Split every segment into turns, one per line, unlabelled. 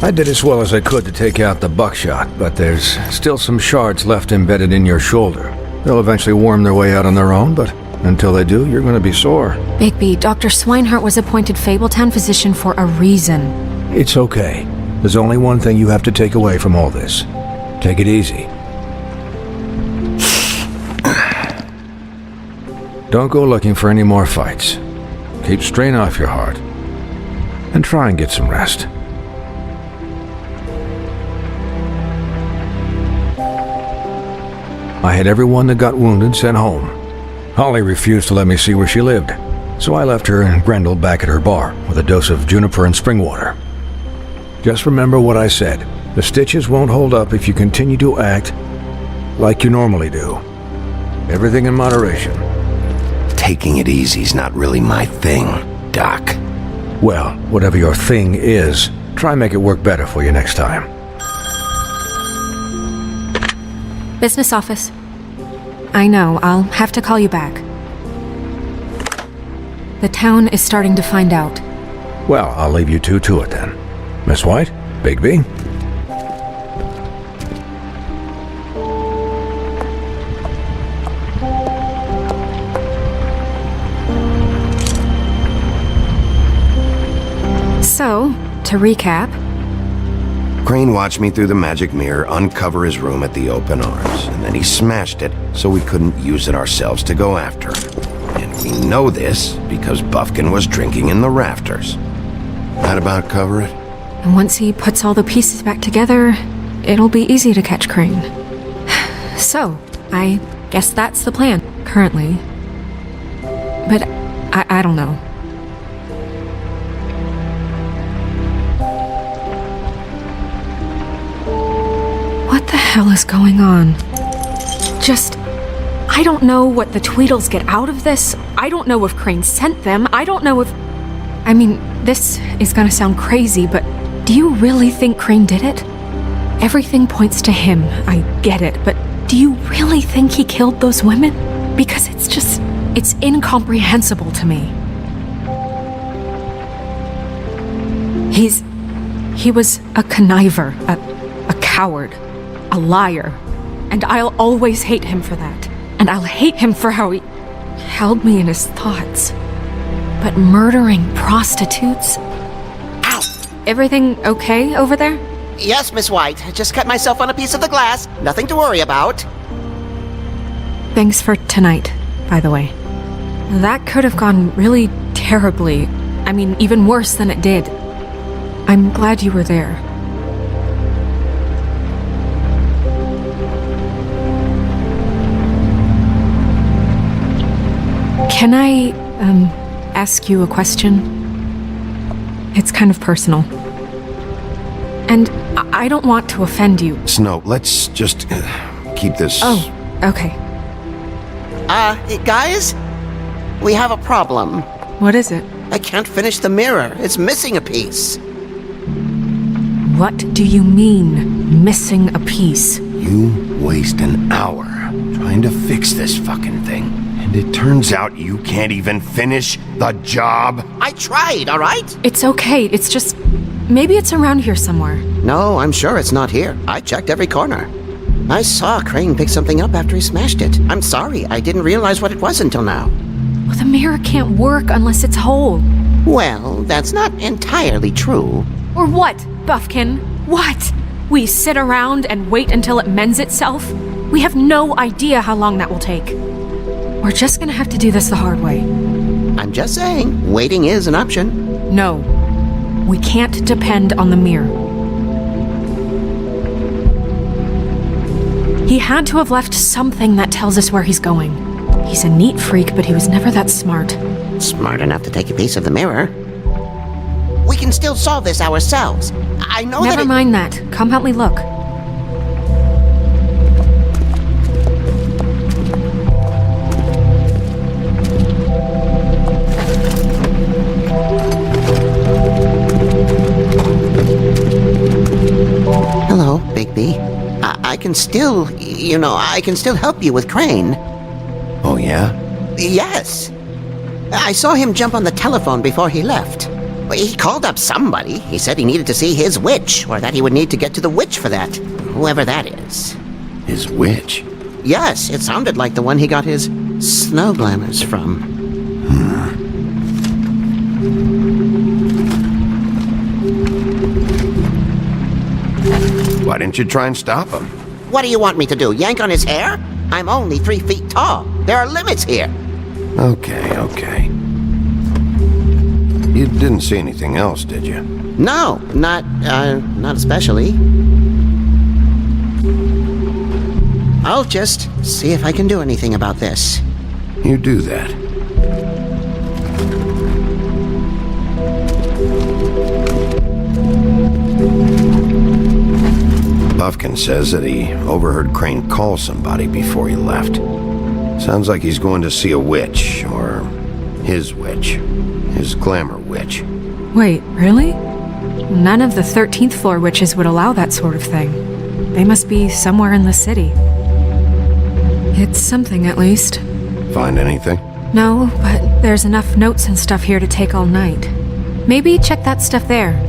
I did as well as I could to take out the buckshot, but there's still some shards left embedded in your shoulder. They'll eventually worm their way out on their own, but until they do, you're gonna be sore.
Bigby, Dr. Swinehart was appointed Fabletown physician for a reason.
It's okay. There's only one thing you have to take away from all this. Take it easy. Don't go looking for any more fights. Keep strain off your heart. And try and get some rest. I had everyone that got wounded sent home. Holly refused to let me see where she lived, so I left her and Grendel back at her bar with a dose of juniper and spring water. Just remember what I said. The stitches won't hold up if you continue to act like you normally do. Everything in moderation.
Taking it easy's not really my thing, Doc.
Well, whatever your thing is, try and make it work better for you next time.
Business office. I know, I'll have to call you back. The town is starting to find out.
Well, I'll leave you two to it then. Miss White, Bigby.
So, to recap...
Crane watched me through the magic mirror uncover his room at the open arms, and then he smashed it so we couldn't use it ourselves to go after him. And we know this because Buffkin was drinking in the rafters. That about cover it?
And once he puts all the pieces back together, it'll be easy to catch Crane. So, I guess that's the plan, currently. But I don't know. What the hell is going on? I don't know what the Tweedles get out of this. I don't know if Crane sent them. I don't know if... I mean, this is gonna sound crazy, but do you really think Crane did it? Everything points to him, I get it, but do you really think he killed those women? Because it's incomprehensible to me. He was a conniver, a coward, a liar, and I'll always hate him for that. And I'll hate him for how he held me in his thoughts. But murdering prostitutes?
Ow!
Everything okay over there?
Yes, Miss White. I just cut myself on a piece of the glass. Nothing to worry about.
Thanks for tonight, by the way. That could have gone really terribly. I mean, even worse than it did. I'm glad you were there. Can I, ask you a question? It's kind of personal. And I don't want to offend you.
Snow, let's just keep this...
Oh, okay.
Guys? We have a problem.
What is it?
I can't finish the mirror. It's missing a piece.
What do you mean, missing a piece?
You waste an hour trying to fix this fucking thing. And it turns out you can't even finish the job.
I tried, all right?
It's okay, it's just... Maybe it's around here somewhere.
No, I'm sure it's not here. I checked every corner. I saw Crane pick something up after he smashed it. I'm sorry, I didn't realize what it was until now.
Well, the mirror can't work unless it's whole.
Well, that's not entirely true.
Or what, Buffkin? What? We sit around and wait until it mends itself? We have no idea how long that will take. We're just gonna have to do this the hard way.
I'm just saying, waiting is an option.
No. We can't depend on the mirror. He had to have left something that tells us where he's going. He's a neat freak, but he was never that smart.
Smart enough to take a piece of the mirror. We can still solve this ourselves. I know that
Never mind that. Come help me look.
Hello, Bigby. I can still, I can still help you with Crane.
Oh, yeah?
Yes. I saw him jump on the telephone before he left. Well, he called up somebody. He said he needed to see his witch, or that he would need to get to the witch for that. Whoever that is.
His witch?
Yes, it sounded like the one he got his snow glamours from.
Why didn't you try and stop him?
What do you want me to do, yank on his hair? I'm only 3 feet tall. There are limits here.
Okay. You didn't see anything else, did you?
No, not especially. I'll just see if I can do anything about this.
You do that. Buffkin says that he overheard Crane call somebody before he left. Sounds like he's going to see a witch, or his witch. His glamour witch.
Wait, really? None of the 13th floor witches would allow that sort of thing. They must be somewhere in the city. It's something, at least.
Find anything?
No, but there's enough notes and stuff here to take all night. Maybe check that stuff there.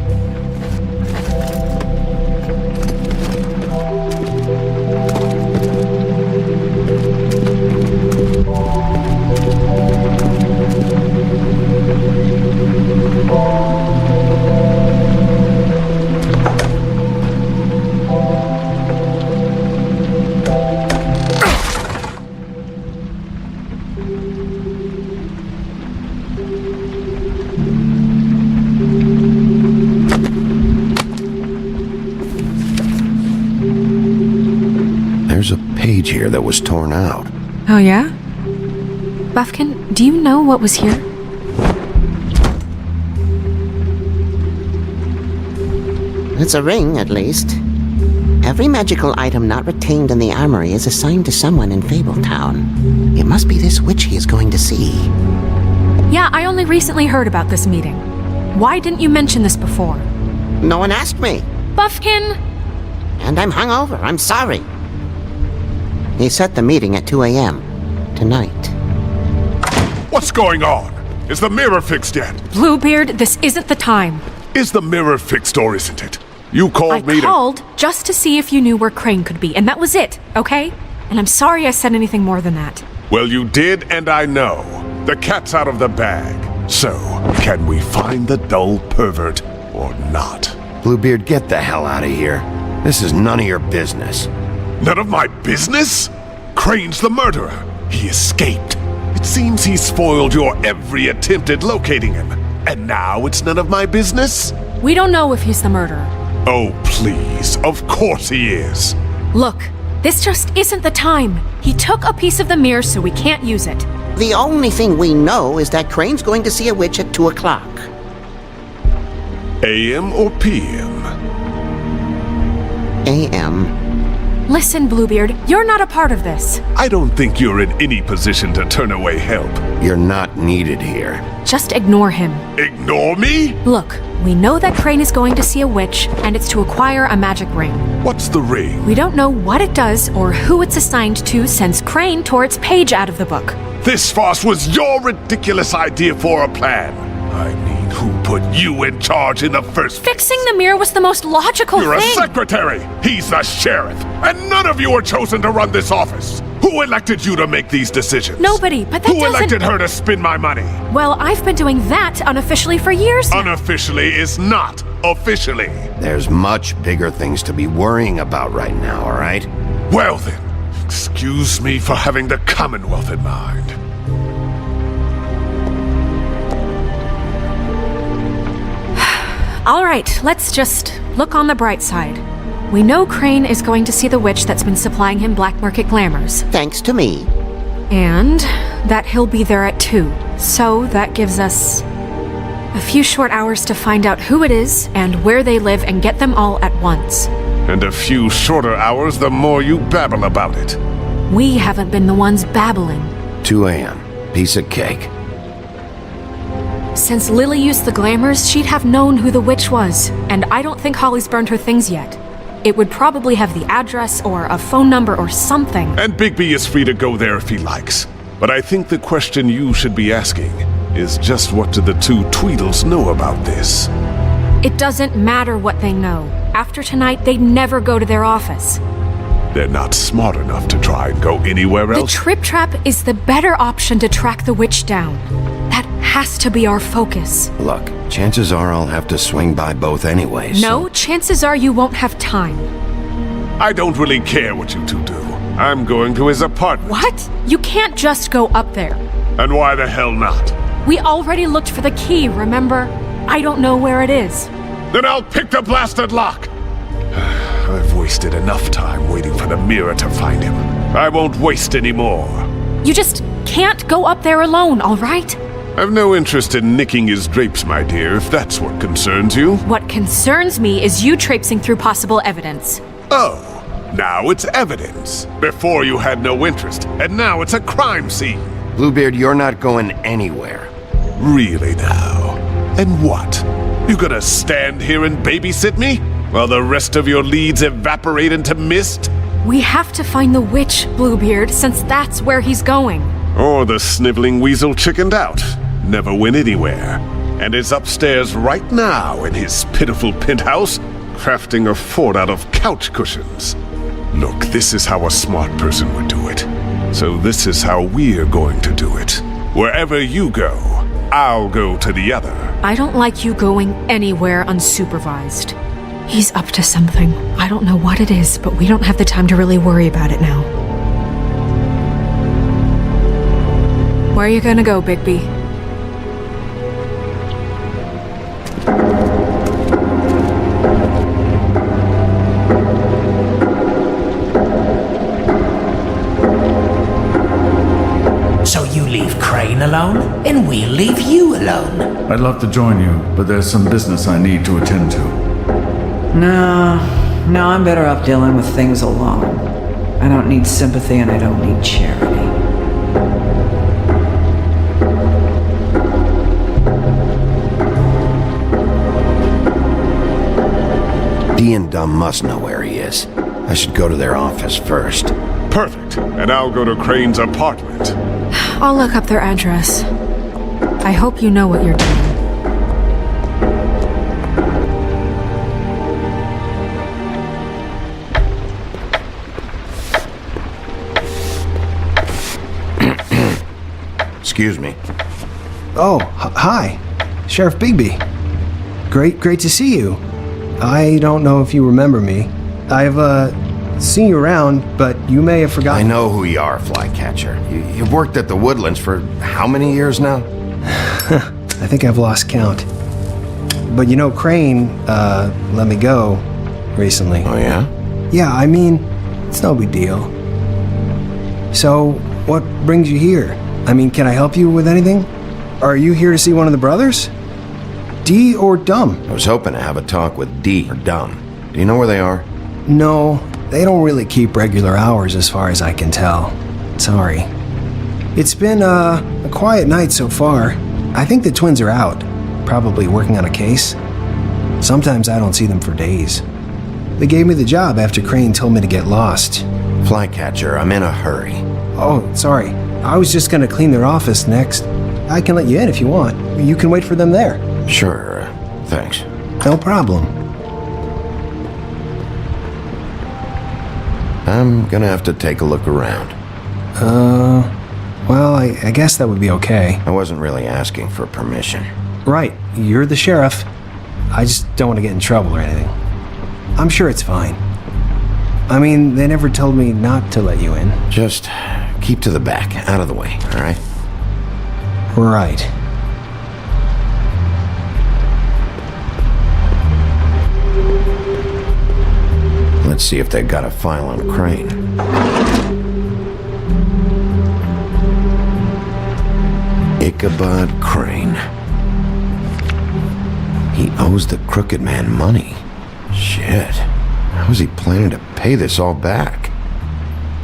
There's a page here that was torn out.
Oh, yeah? Buffkin, do you know what was here?
It's a ring, at least. Every magical item not retained in the armory is assigned to someone in Fabletown. It must be this witch he is going to see.
Yeah, I only recently heard about this meeting. Why didn't you mention this before?
No one asked me.
Buffkin!
And I'm hungover. I'm sorry. He set the meeting at 2 a.m. tonight.
What's going on? Is the mirror fixed yet?
Bluebeard, this isn't the time.
Is the mirror fixed or isn't it? You
I
called me
called just to see if you knew where Crane could be, and that was it, okay? And I'm sorry I said anything more than that.
Well, you did, and I know. The cat's out of the bag. So, can we find the dull pervert or not?
Bluebeard, get the hell out of here. This is none of your business.
None of my business? Crane's the murderer. He escaped. It seems he spoiled your every attempt at locating him. And now it's none of my business?
We don't know if he's the murderer.
Oh, please. Of course he is.
Look, this just isn't the time. He took a piece of the mirror, so we can't use it.
The only thing we know is that Crane's going to see a witch at 2 o'clock.
AM or PM?
A.M.
Listen, Bluebeard, you're not a part of this.
I don't think you're in any position to turn away help.
You're not needed here.
Just ignore him.
Ignore me?
Look, we know that Crane is going to see a witch, and it's to acquire a magic ring.
What's the ring?
We don't know what it does or who it's assigned to since Crane tore its page out of the book.
This farce was your ridiculous idea for a plan. I mean, who put you in charge in the first place?
Fixing the mirror was the most logical
You're
thing.
a secretary. He's the sheriff. And none of you were chosen to run this office. Who elected you to make these decisions?
Nobody, but that
Who
doesn't...
elected her to spend my money?
Well, I've been doing that unofficially for years now.
Unofficially is not officially.
There's much bigger things to be worrying about right now, all right?
Well then, excuse me for having the Commonwealth in mind.
All right, let's just look on the bright side. We know Crane is going to see the witch that's been supplying him black market glamours.
Thanks to me.
And that he'll be there at 2. So that gives us a few short hours to find out who it is and where they live and get them all at once.
And a few shorter hours the more you babble about it.
We haven't been the ones babbling.
2 a.m. Piece of cake.
Since Lily used the glamours, she'd have known who the witch was, and I don't think Holly's burned her things yet. It would probably have the address or a phone number or something.
And Bigby is free to go there if he likes. But I think the question you should be asking is just what do the two Tweedles know about this?
It doesn't matter what they know. After tonight, they'd never go to their office.
They're not smart enough to try and go anywhere
The
else.
Trip Trap is the better option to track the witch down. That has to be our focus.
Look, chances are I'll have to swing by both anyways.
No, chances are you won't have time.
I don't really care what you two do. I'm going to his apartment.
What? You can't just go up there.
And why the hell not?
We already looked for the key, remember? I don't know where it is.
Then I'll pick the blasted lock! I've wasted enough time waiting for the mirror to find him. I won't waste any more.
You just can't go up there alone, all right?
I've no interest in nicking his drapes, my dear, if that's what concerns you.
What concerns me is you traipsing through possible evidence.
Oh, now it's evidence. Before you had no interest, and now it's a crime scene.
Bluebeard, you're not going anywhere.
Really now? And what? You gonna stand here and babysit me? While the rest of your leads evaporate into mist?
We have to find the witch, Bluebeard, since that's where he's going.
Or the sniveling weasel chickened out. Never went anywhere. And is upstairs right now in his pitiful penthouse, crafting a fort out of couch cushions. Look, this is how a smart person would do it. So this is how we're going to do it. Wherever you go, I'll go to the other.
I don't like you going anywhere unsupervised. He's up to something. I don't know what it is, but we don't have the time to really worry about it now. Where are you gonna go, Bigby?
So you leave Crane alone, and we'll leave you alone.
I'd love to join you, but there's some business I need to attend to.
No, I'm better off dealing with things alone. I don't need sympathy and I don't need charity.
Dee and Dumb must know where he is. I should go to their office first.
Perfect. And I'll go to Crane's apartment.
I'll look up their address. I hope you know what you're doing.
Excuse me.
Oh, hi. Sheriff Bigby. Great to see you. I don't know if you remember me. I've, seen you around, but you may have
I
forgotten.
know who you are, Flycatcher. You've worked at the Woodlands for how many years now?
I think I've lost count. But you know, Crane, let me go recently.
Oh, yeah?
Yeah, I mean, it's no big deal. So, what brings you here? I mean, can I help you with anything? Are you here to see one of the brothers? Dee or Dumb?
I was hoping to have a talk with Dee or Dumb. Do you know where they are?
No, they don't really keep regular hours as far as I can tell. Sorry. It's been, a quiet night so far. I think the twins are out, probably working on a case. Sometimes I don't see them for days. They gave me the job after Crane told me to get lost.
Flycatcher, I'm in a hurry.
Oh, sorry. I was just gonna clean their office next. I can let you in if you want. You can wait for them there.
Sure, thanks.
No problem.
I'm gonna have to take a look around.
Well, I guess that would be okay.
I wasn't really asking for permission.
Right, you're the sheriff. I just don't want to get in trouble or anything. I'm sure it's fine. I mean, they never told me not to let you in.
Just keep to the back, out of the way, all right?
Right.
Let's see if they got a file on Crane. Ichabod Crane. He owes the crooked man money. Shit. How is he planning to pay this all back?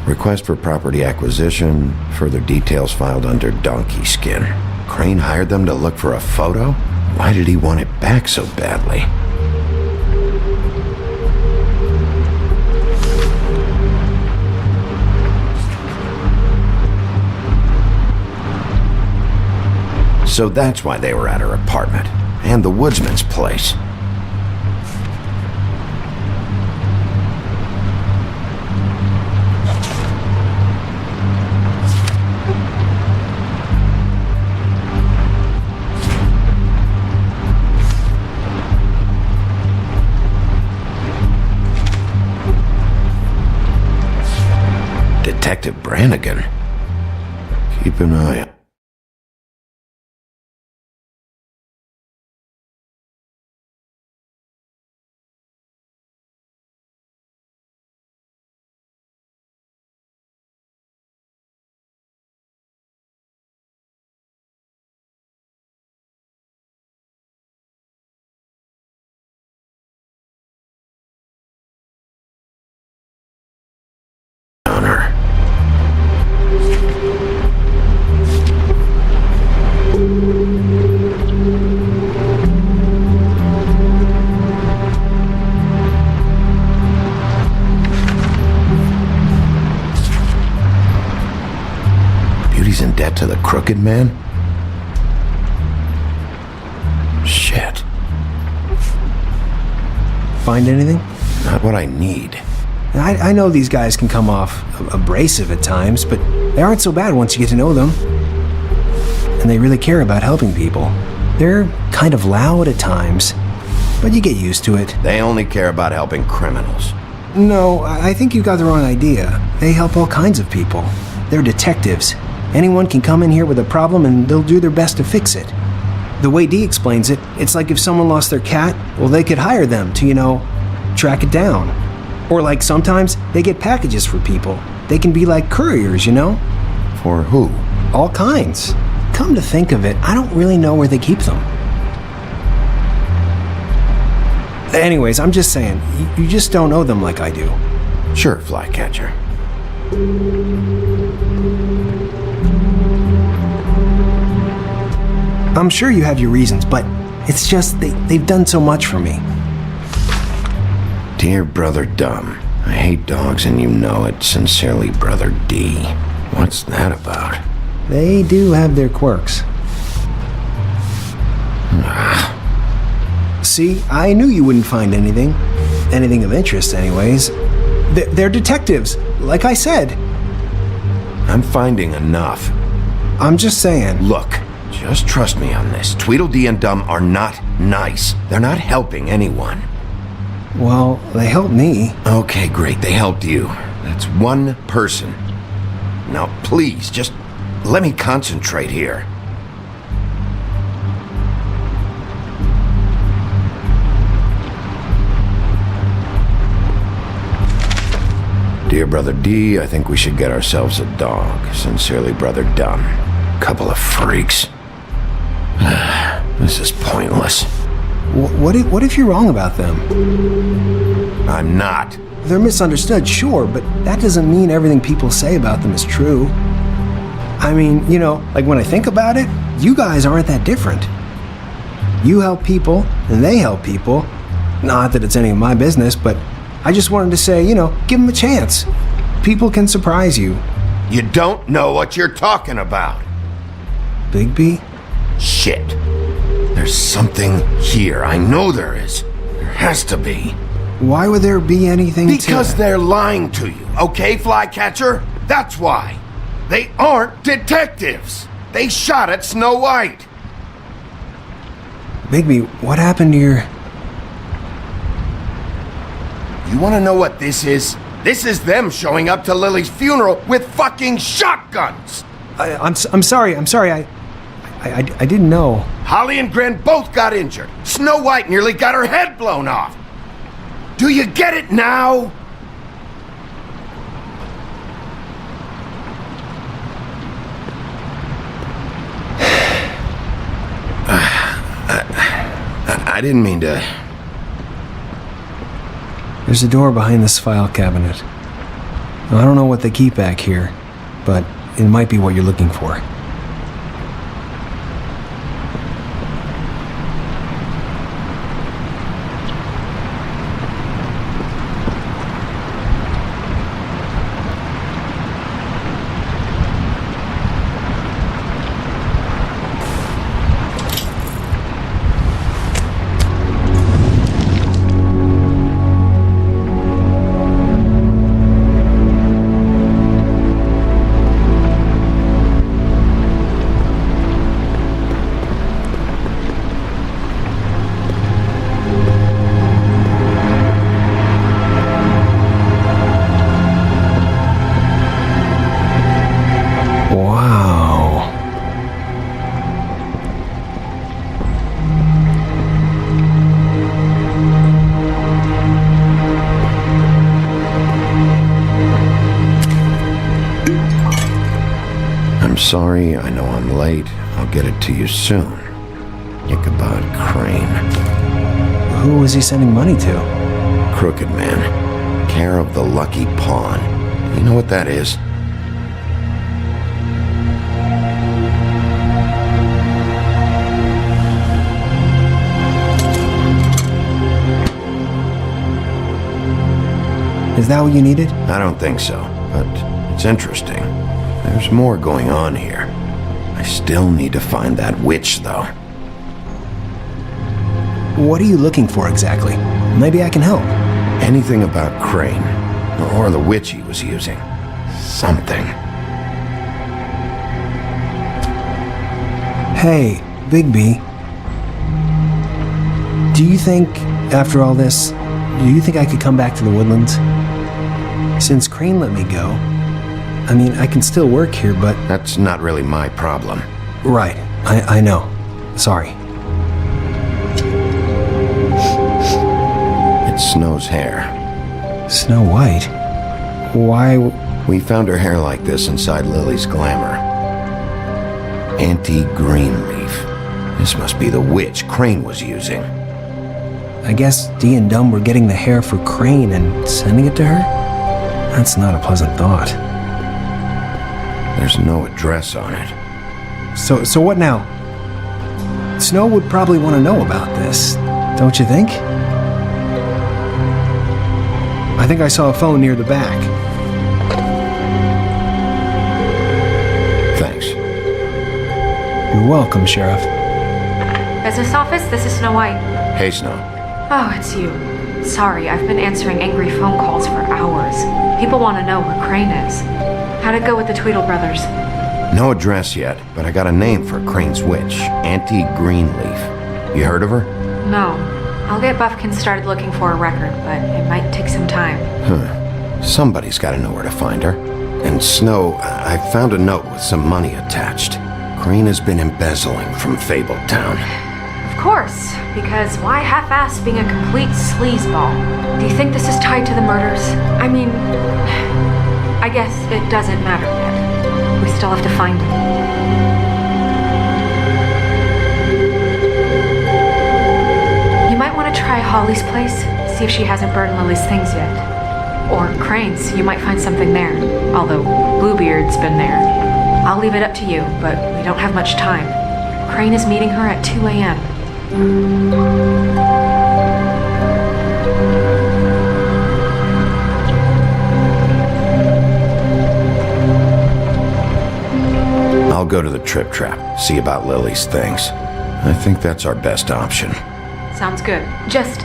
Request for property acquisition. Further details filed under donkey skin. Crane hired them to look for a photo? Why did he want it back so badly? So that's why they were at her apartment. And the woodsman's place. Detective Brannigan. Keep an eye on. Her. Beauty's in debt to the crooked man? Shit.
Find anything?
Not what I need.
I know these guys can come off abrasive at times, but they aren't so bad once you get to know them. And they really care about helping people. They're kind of loud at times, but you get used to it.
They only care about helping criminals.
No, I think you got the wrong idea. They help all kinds of people. They're detectives. Anyone can come in here with a problem and they'll do their best to fix it. The way Dee explains it, it's like if someone lost their cat, well, they could hire them to, track it down. Or like sometimes they get packages for people. They can be like couriers,
For who?
All kinds. Come to think of it, I don't really know where they keep them. Anyways, I'm just saying, you just don't know them like I do.
Sure, Flycatcher.
I'm sure you have your reasons, but it's just they've done so much for me.
Dear Brother Dumb, I hate dogs and you know it. Sincerely, Brother D. What's that about?
They do have their quirks. See, I knew you wouldn't find anything. Anything of interest, anyways. They're detectives, like I said.
I'm finding enough.
I'm just saying.
Look, just trust me on this. Tweedledee and Dumb are not nice. They're not helping anyone.
Well, they helped me.
Okay, great. They helped you. That's one person. Now, please, just let me concentrate here. Dear Brother D, I think we should get ourselves a dog. Sincerely, Brother Dumb. Couple of freaks. This is pointless.
What if you're wrong about them?
I'm not.
They're misunderstood, sure, but that doesn't mean everything people say about them is true. I mean, like when I think about it, you guys aren't that different. You help people, and they help people. Not that it's any of my business, but I just wanted to say, give them a chance. People can surprise you.
You don't know what you're talking about.
Bigby?
Shit. There's something here. I know there is. There has to be.
Why would there be anything
Because they're lying to you, okay, Flycatcher? That's why. They aren't detectives. They shot at Snow White.
Bigby, what happened to your...
You want to know what this is? This is them showing up to Lily's funeral with fucking shotguns.
I'm sorry. I didn't know.
Holly and Gren both got injured. Snow White nearly got her head blown off. Do you get it now? I didn't mean to...
There's a door behind this file cabinet. Now, I don't know what they keep back here, but it might be what you're looking for.
sorry, I know I'm late. I'll get it to you soon. Ichabod Crane.
Who was he sending money to?
Crooked Man. Care of the Lucky Pawn. You know what that is?
Is that what you needed?
I don't think so, but it's interesting. There's more going on here. I still need to find that witch, though.
What are you looking for exactly? Maybe I can help.
Anything about Crane, or the witch he was using. Something.
Hey, Bigby. Do you think, after all this, do you think I could come back to the Woodlands? Since Crane let me go, I mean, I can still work here, but...
That's not really my problem.
Right, I know. Sorry.
It's Snow's hair.
Snow White? Why...
We found her hair like this inside Lily's glamour. Anti-Greenleaf. This must be the witch Crane was using.
I guess Dee and Dumb were getting the hair for Crane and sending it to her? That's not a pleasant thought.
There's no address on it.
So what now? Snow would probably want to know about this, don't you think? I think I saw a phone near the back.
Thanks.
You're welcome, Sheriff.
Business office, this is Snow White.
Hey, Snow.
Oh, it's you. Sorry, I've been answering angry phone calls for hours. People want to know where Crane is. How'd it go with the Tweedle brothers?
No address yet, but I got a name for Crane's witch. Anti-Greenleaf. You heard of her?
No. I'll get Buffkin started looking for a record, but it might take some time.
Somebody's got to know where to find her. And Snow, I found a note with some money attached. Crane has been embezzling from Fabletown.
Of course, because why half-ass being a complete sleazeball? Do you think this is tied to the murders? I mean, I guess it doesn't matter yet. We still have to find him. You might want to try Holly's place, see if she hasn't burned Lily's things yet. Or Crane's, you might find something there. Although Bluebeard's been there. I'll leave it up to you, but we don't have much time. Crane is meeting her at 2 a.m.
I'll go to the Trip Trap, see about Lily's things. I think that's our best option.
Sounds good. Just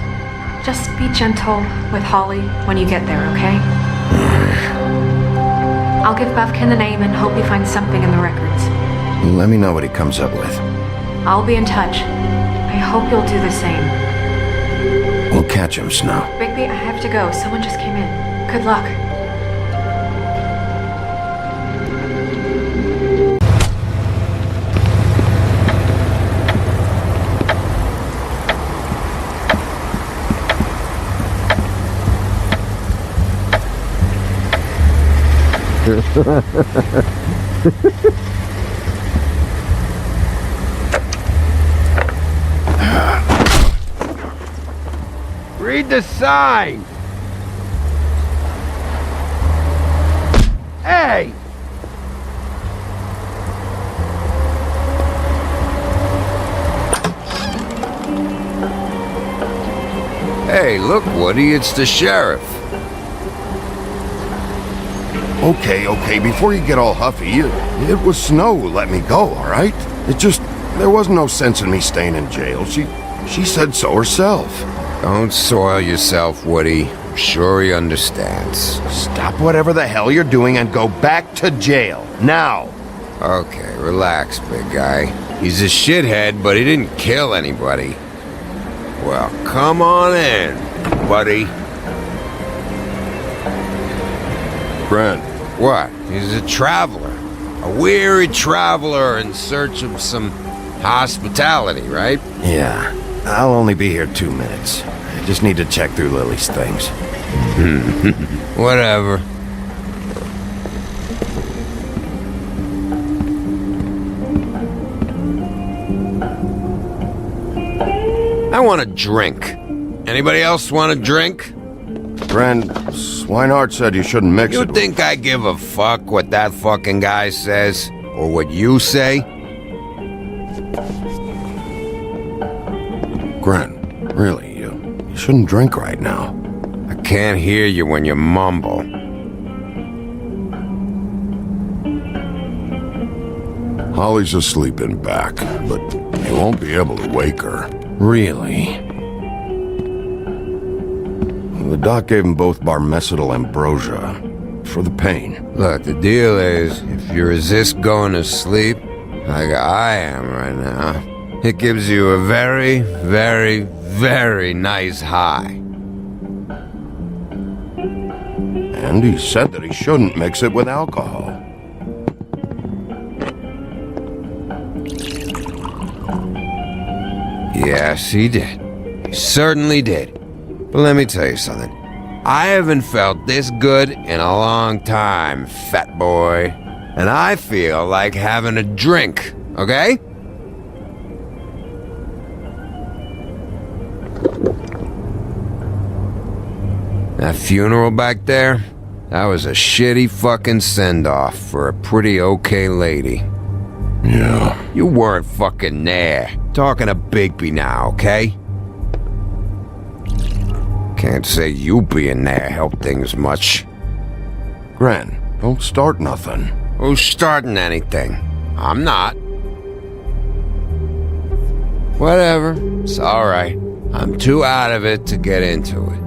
be gentle with Holly when you get there, okay? I'll give Buffkin the name and hope he finds something in the records.
Let me know what he comes up with.
I'll be in touch. I hope you'll do the same.
We'll catch him, Snow.
Bigby, I have to go. Someone just came in. Good luck.
Read the sign! Hey!
Hey, look, Woody, it's the sheriff.
Okay, before you get all huffy, it was Snow who let me go, all right? There was no sense in me staying in jail. She said so herself.
Don't soil yourself, Woody. I'm sure he understands.
Stop whatever the hell you're doing and go back to jail, now!
Okay, relax, big guy. He's a shithead, but he didn't kill anybody. Well, come on in, buddy.
Brent.
What? He's a traveler. A weary traveler in search of some hospitality, right?
Yeah. I'll only be here 2 minutes. I just need to check through Lily's things.
Whatever. I want a drink. Anybody else want a drink?
Gren, Swinehart said you shouldn't mix
You
it.
think I give a fuck what that fucking guy says? Or what you say?
Gren, really, you shouldn't drink right now.
I can't hear you when you mumble.
Holly's asleep in back, but you won't be able to wake her. Really? The doc gave them both barmecidal ambrosia for the pain.
Look, the deal is, if you resist going to sleep, like I am right now, it gives you a very, very, very nice high.
And he said that he shouldn't mix it with alcohol.
Yes, he did. He certainly did. But let me tell you something. I haven't felt this good in a long time, fat boy. And I feel like having a drink, okay? That funeral back there, that was a shitty fucking send-off for a pretty okay lady.
Yeah.
You weren't fucking there. Talking to Bigby now, okay? Can't say you being there helped things much.
Gren, don't start nothing.
Who's starting anything? I'm not. Whatever. It's alright. I'm too out of it to get into it.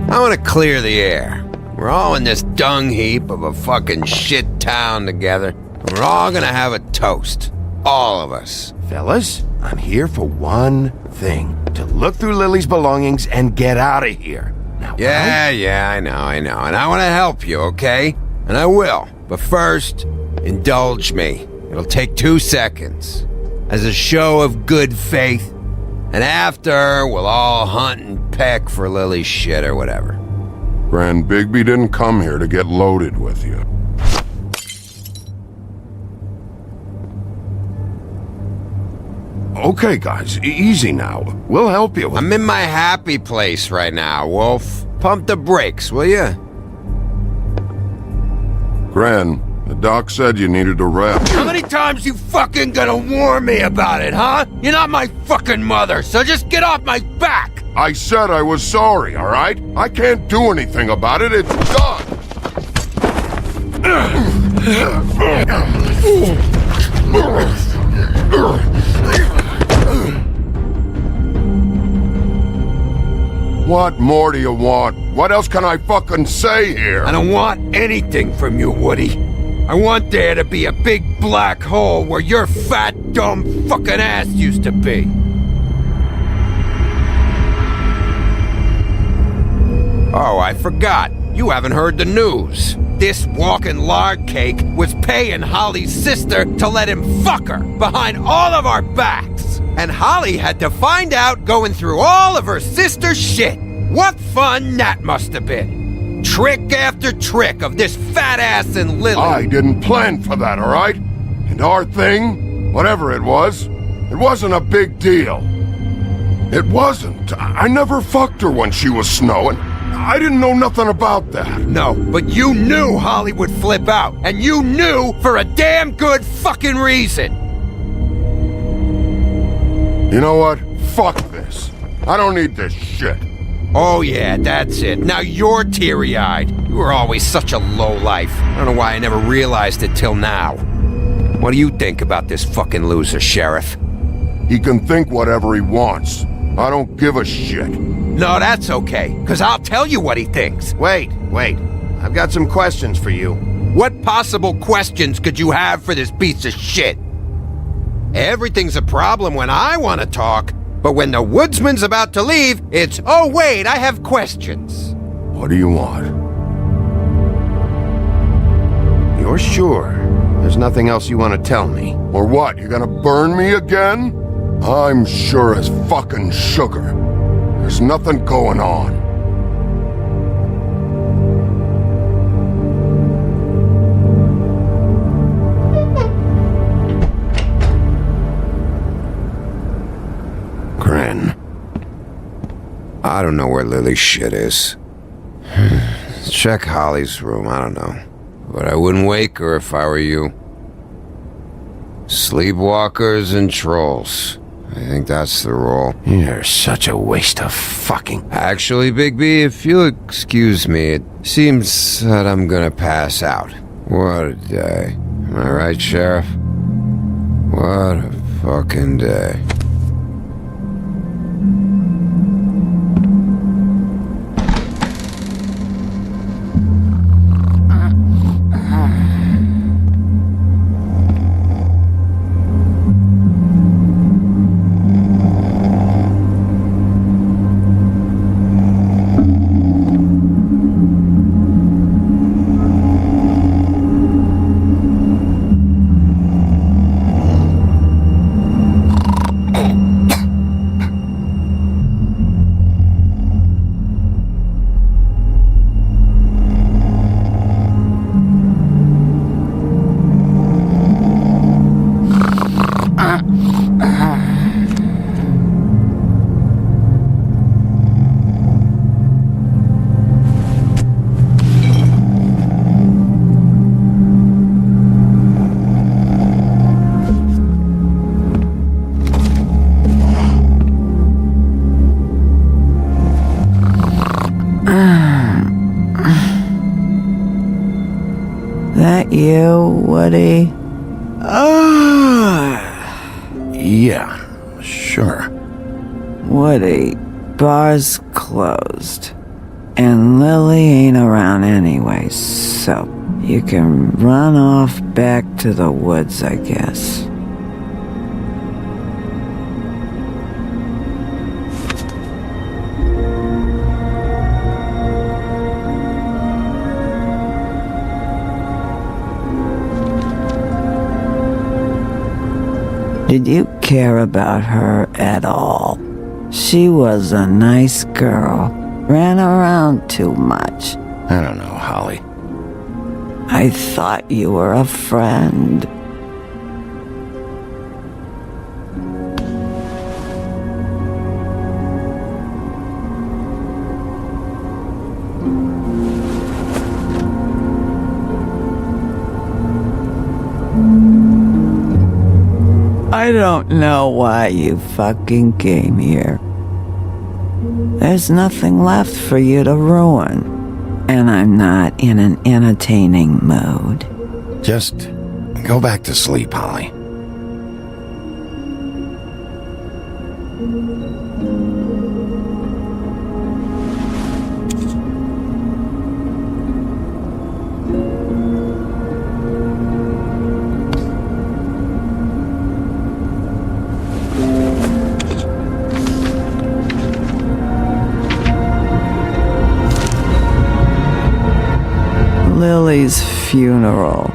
I want to clear the air. We're all in this dung heap of a fucking shit town together. And we're all gonna have a toast. All of us.
Fellas, I'm here for one thing. To look through Lily's belongings and get out of here. Now,
Yeah, I know. And I want to help you, okay? And I will. But first, indulge me. It'll take 2 seconds. As a show of good faith. And after, we'll all hunt and peck for Lily's shit or whatever.
Gren, Bigby didn't come here to get loaded with you. Okay, guys, easy now. We'll help you.
I'm in my happy place right now, Wolf. Pump the brakes, will ya?
Gren, the doc said you needed a rest.
How many times you fucking gonna warn me about it, huh? You're not my fucking mother, so just get off my back!
I said I was sorry, all right? I can't do anything about it. It's done. What more do you want? What else can I fucking say here?
I don't want anything from you, Woody. I want there to be a big black hole where your fat, dumb fucking ass used to be. Oh, I forgot. You haven't heard the news. This walking lard cake was paying Holly's sister to let him fuck her behind all of our backs. And Holly had to find out going through all of her sister's shit. What fun that must have been. Trick after trick of this fat ass and Lily.
I didn't plan for that, all right? And our thing, whatever it wasn't a big deal. It wasn't. I never fucked her when she was snowing. I didn't know nothing about that.
No, but you knew Holly would flip out. And you knew for a damn good fucking reason.
You know what? Fuck this. I don't need this shit.
Oh yeah, that's it. Now you're teary-eyed. You were always such a lowlife. I don't know why I never realized it till now. What do you think about this fucking loser, Sheriff?
He can think whatever he wants. I don't give a shit.
No, that's okay, because I'll tell you what he thinks.
Wait. I've got some questions for you.
What possible questions could you have for this piece of shit? Everything's a problem when I want to talk, but when the woodsman's about to leave, it's, oh wait, I have questions.
What do you want? You're sure there's nothing else you want to tell me? Or what, you gonna burn me again? I'm sure as fucking sugar. There's nothing going on.
I don't know where Lily's shit is. Check Holly's room, I don't know. But I wouldn't wake her if I were you. Sleepwalkers and trolls. I think that's the rule.
You're such a waste of fucking...
Actually, Bigby, if you'll excuse me, it seems that I'm gonna pass out. What a day. Am I right, Sheriff? What a fucking day.
That you, Woody?
Yeah, sure.
Woody, bar's closed. And Lily ain't around anyway, so you can run off back to the woods, I guess. Did you care about her at all? She was a nice girl. Ran around too much.
I don't know, Holly.
I thought you were a friend. I don't know why you fucking came here. There's nothing left for you to ruin, and I'm not in an entertaining mood.
Just go back to sleep, Holly.
Lily's funeral.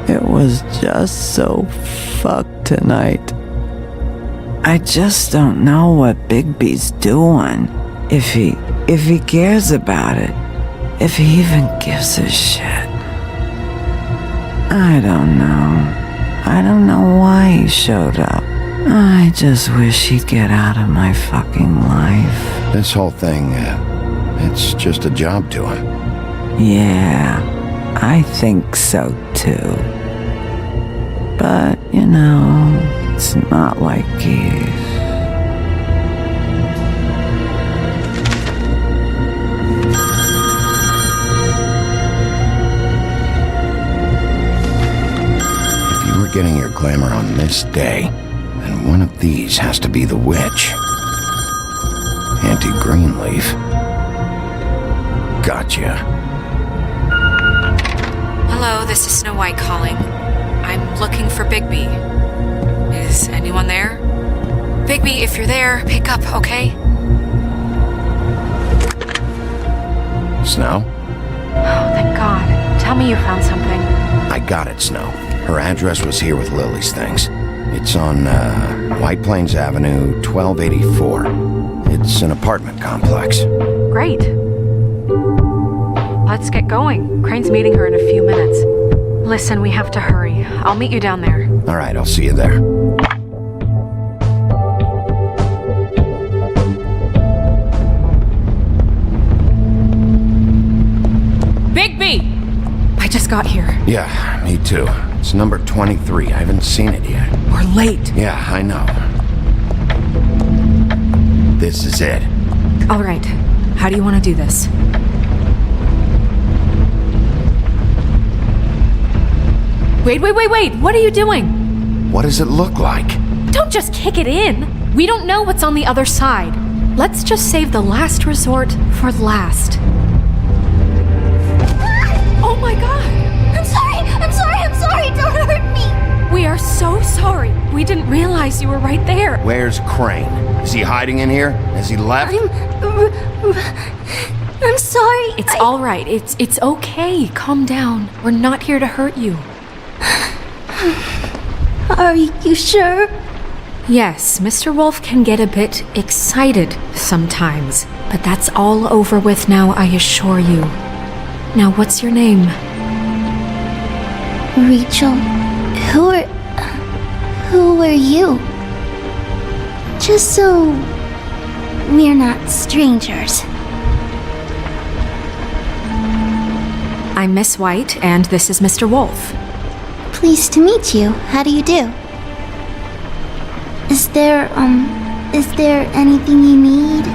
It was just so fucked tonight. I just don't know what Bigby's doing. If he cares about it. If he even gives a shit. I don't know. I don't know why he showed up. I just wish he'd get out of my fucking life.
This whole thing, it's just a job to him.
Yeah. I think so too. But, you know, it's not like he's...
If you were getting your glamour on this day, then one of these has to be the witch. Auntie Greenleaf. Gotcha.
Hello, this is Snow White calling. I'm looking for Bigby. Is anyone there? Bigby, if you're there, pick up, okay?
Snow?
Oh, thank God. Tell me you found something.
I got it, Snow. Her address was here with Lily's things. It's on, White Plains Avenue, 1284. It's an apartment complex.
Great. Let's get going. Crane's meeting her in a few minutes. Listen, we have to hurry. I'll meet you down there.
All right, I'll see you there.
Bigby! I just got here.
Yeah, me too. It's number 23. I haven't seen it yet.
We're late.
Yeah, I know. This is it.
All right. How do you want to do this? Wait. What are you doing?
What does it look like?
Don't just kick it in. We don't know what's on the other side. Let's just save the last resort for last. Oh my god!
I'm sorry! Don't hurt me!
We are so sorry. We didn't realize you were right there.
Where's Crane? Is he hiding in here? Has he left?
I'm sorry.
It's all right. It's okay. Calm down. We're not here to hurt you.
Are you sure?
Yes, Mr. Wolf can get a bit excited sometimes, but that's all over with now, I assure you. Now, what's your name?
Rachel. Who are you? Just so we're not strangers.
I'm Miss White, and this is Mr. Wolf.
Pleased to meet you. How do you do? Is there anything you need?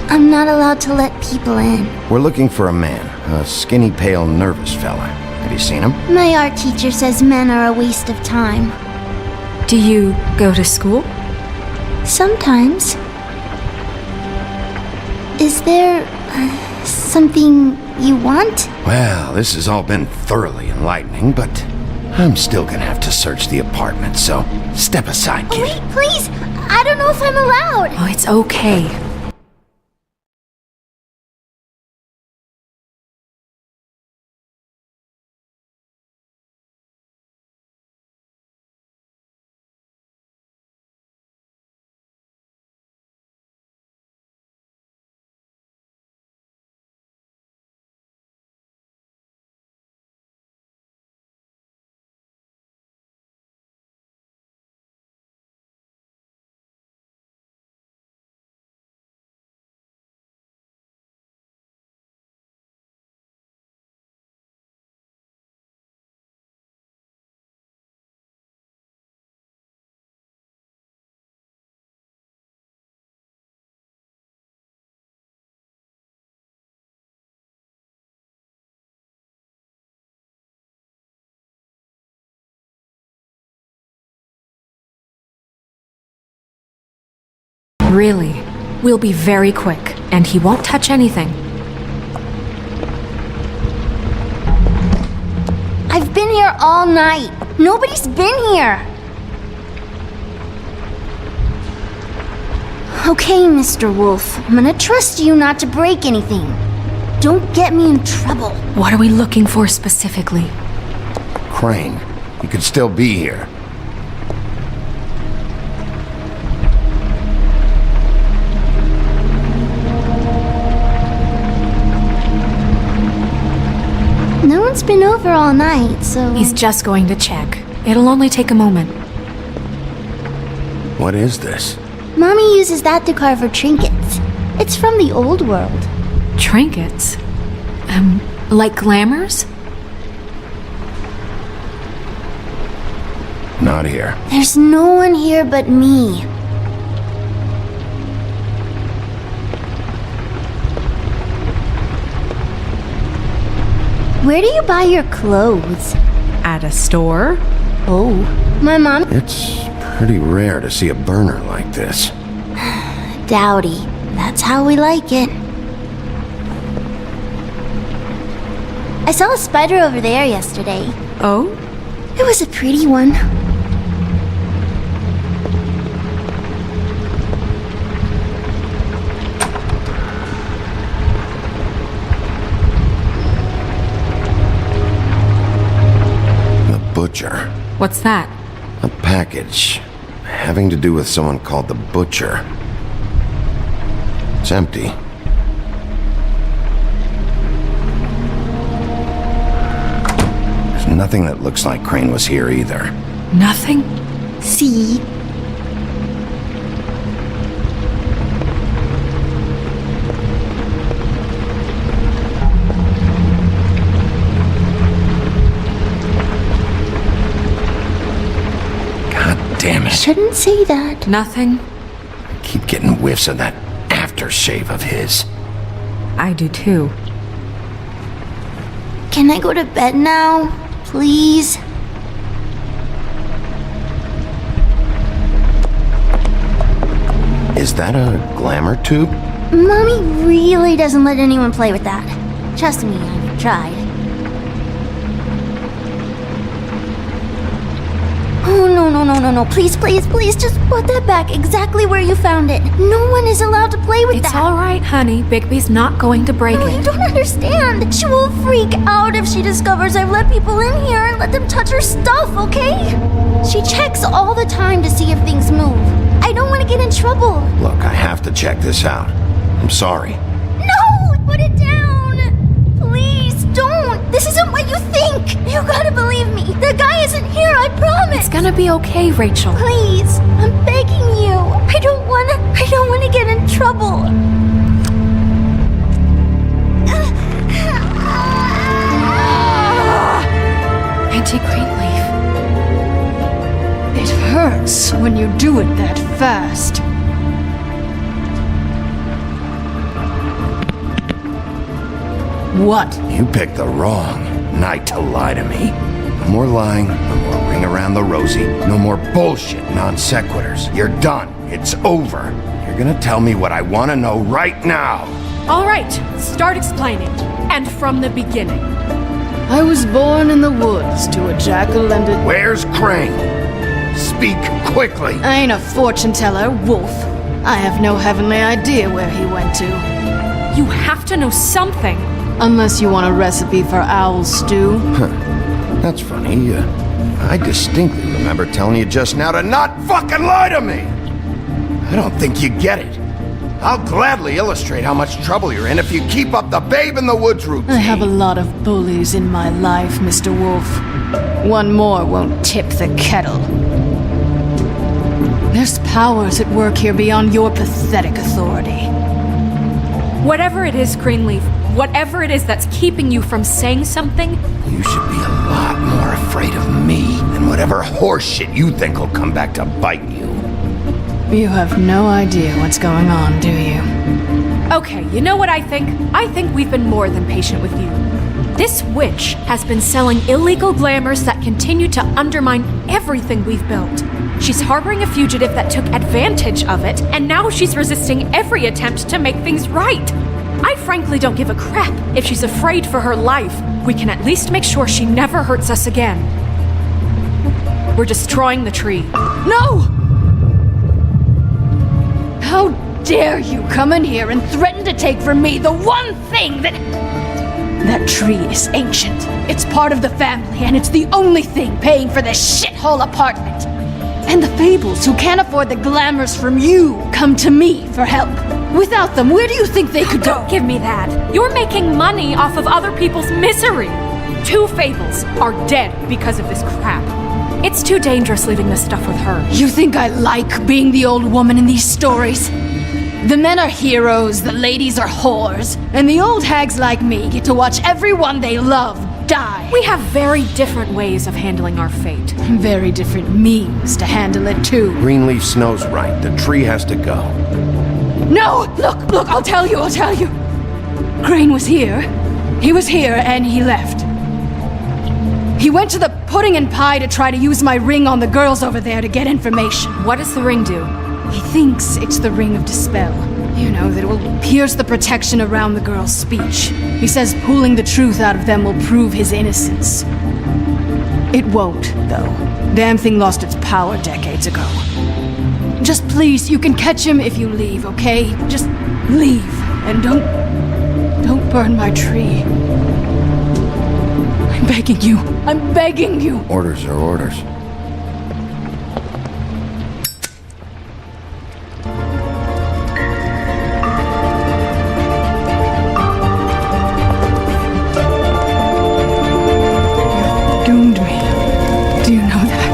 I'm not allowed to let people in.
We're looking for a man. A skinny, pale, nervous fella. Have you seen him?
My art teacher says men are a waste of time.
Do you go to school?
Sometimes. Is there something you want?
Well, this has all been thoroughly enlightening, but I'm still gonna have to search the apartment, so step aside, kid.
Wait, please! I don't know if I'm allowed!
Oh, it's okay. Really? We'll be very quick, and he won't touch anything.
I've been here all night. Nobody's been here. Okay, Mr. Wolf. I'm gonna trust you not to break anything. Don't get me in trouble.
What are we looking for specifically?
Crane. He could still be here.
No one's been over all night, so...
He's just going to check. It'll only take a moment.
What is this?
Mommy uses that to carve her trinkets. It's from the old world.
Trinkets? Like glamours?
Not here.
There's no one here but me. Where do you buy your clothes?
At a store?
Oh. My mom...
It's pretty rare to see a burner like this.
Dowdy. That's how we like it. I saw a spider over there yesterday.
Oh?
It was a pretty one.
Butcher.
What's that?
A package having to do with someone called the Butcher. It's empty. There's nothing that looks like Crane was here either.
Nothing?
See? shouldn't say that.
Nothing.
I keep getting whiffs of that aftershave of his.
I do too.
Can I go to bed now? Please?
Is that a glamour tube?
Mommy really doesn't let anyone play with that. Trust me, I've tried. Oh, no. Please, just put that back exactly where you found it. No one is allowed to play with that.
It's alright, honey. Bigby's not going to break
No,
it.
you don't understand. She will freak out if she discovers I've let people in here and let them touch her stuff, okay? She checks all the time to see if things move. I don't want to get in trouble.
Look, I have to check this out. I'm sorry.
No! Put it down! Please, don't! This isn't what you think! You gotta believe me! The guy isn't here, I promise!
It's gonna be okay, Rachel.
Please, I'm begging you. I don't wanna get in trouble.
Auntie Greenleaf.
It hurts when you do it that fast. What?
You picked the wrong night to lie to me. No more lying, no more ring around the rosy, no more bullshit non sequiturs. You're done. It's over. You're gonna tell me what I want to know right now.
Alright, start explaining. And from the beginning.
I was born in the woods to a jack-o'-lantern.
Where's Crane? Speak quickly.
I ain't a fortune teller, Wolf. I have no heavenly idea where he went to.
You have to know something.
Unless you want a recipe for owl stew.
That's funny. I distinctly remember telling you just now to not fucking lie to me. I don't think you get it. I'll gladly illustrate how much trouble you're in if you keep up the babe in the woods routine.
I have a lot of bullies in my life, Mr. Wolf. One more won't tip the kettle. There's powers at work here beyond your pathetic authority.
Whatever it is, Greenleaf, whatever it is that's keeping you from saying something,
You should be a lot more afraid of me than whatever horseshit you think will come back to bite you.
You have no idea what's going on, do you?
okay, you know what I think? I think we've been more than patient with you. This witch has been selling illegal glamours that continue to undermine everything we've built. She's harboring a fugitive that took advantage of it, and now she's resisting every attempt to make things right. I frankly don't give a crap if she's afraid for her life. We can at least make sure she never hurts us again. We're destroying the tree.
No! How dare you come in here and threaten to take from me the one thing that... That tree is ancient. It's part of the family, and it's the only thing paying for this shithole apartment. And the Fables, who can't afford the glamours from you, come to me for help. Without them, where do you think they could go?
Don't give me that. You're making money off of other people's misery. 2 Fables are dead because of this crap. It's too dangerous leaving this stuff with her.
You think I like being the old woman in these stories? The men are heroes, the ladies are whores, and the old hags like me get to watch everyone they love die.
We have very different ways of handling our fate.
Very different means to handle it, too.
Greenleaf Snow's right. The tree has to go.
No! Look, I'll tell you. Crane was here. He was here, and he left. He went to the pudding and pie to try to use my ring on the girls over there to get information.
What does the ring do?
He thinks it's the ring of dispel. You know, that it will pierce the protection around the girls' speech. He says pulling the truth out of them will prove his innocence. It won't, though. Damn thing lost its power decades ago. Just please, you can catch him if you leave, okay? Just leave, and don't burn my tree. I'm begging you.
Orders are orders.
Doomed me. Do you know that?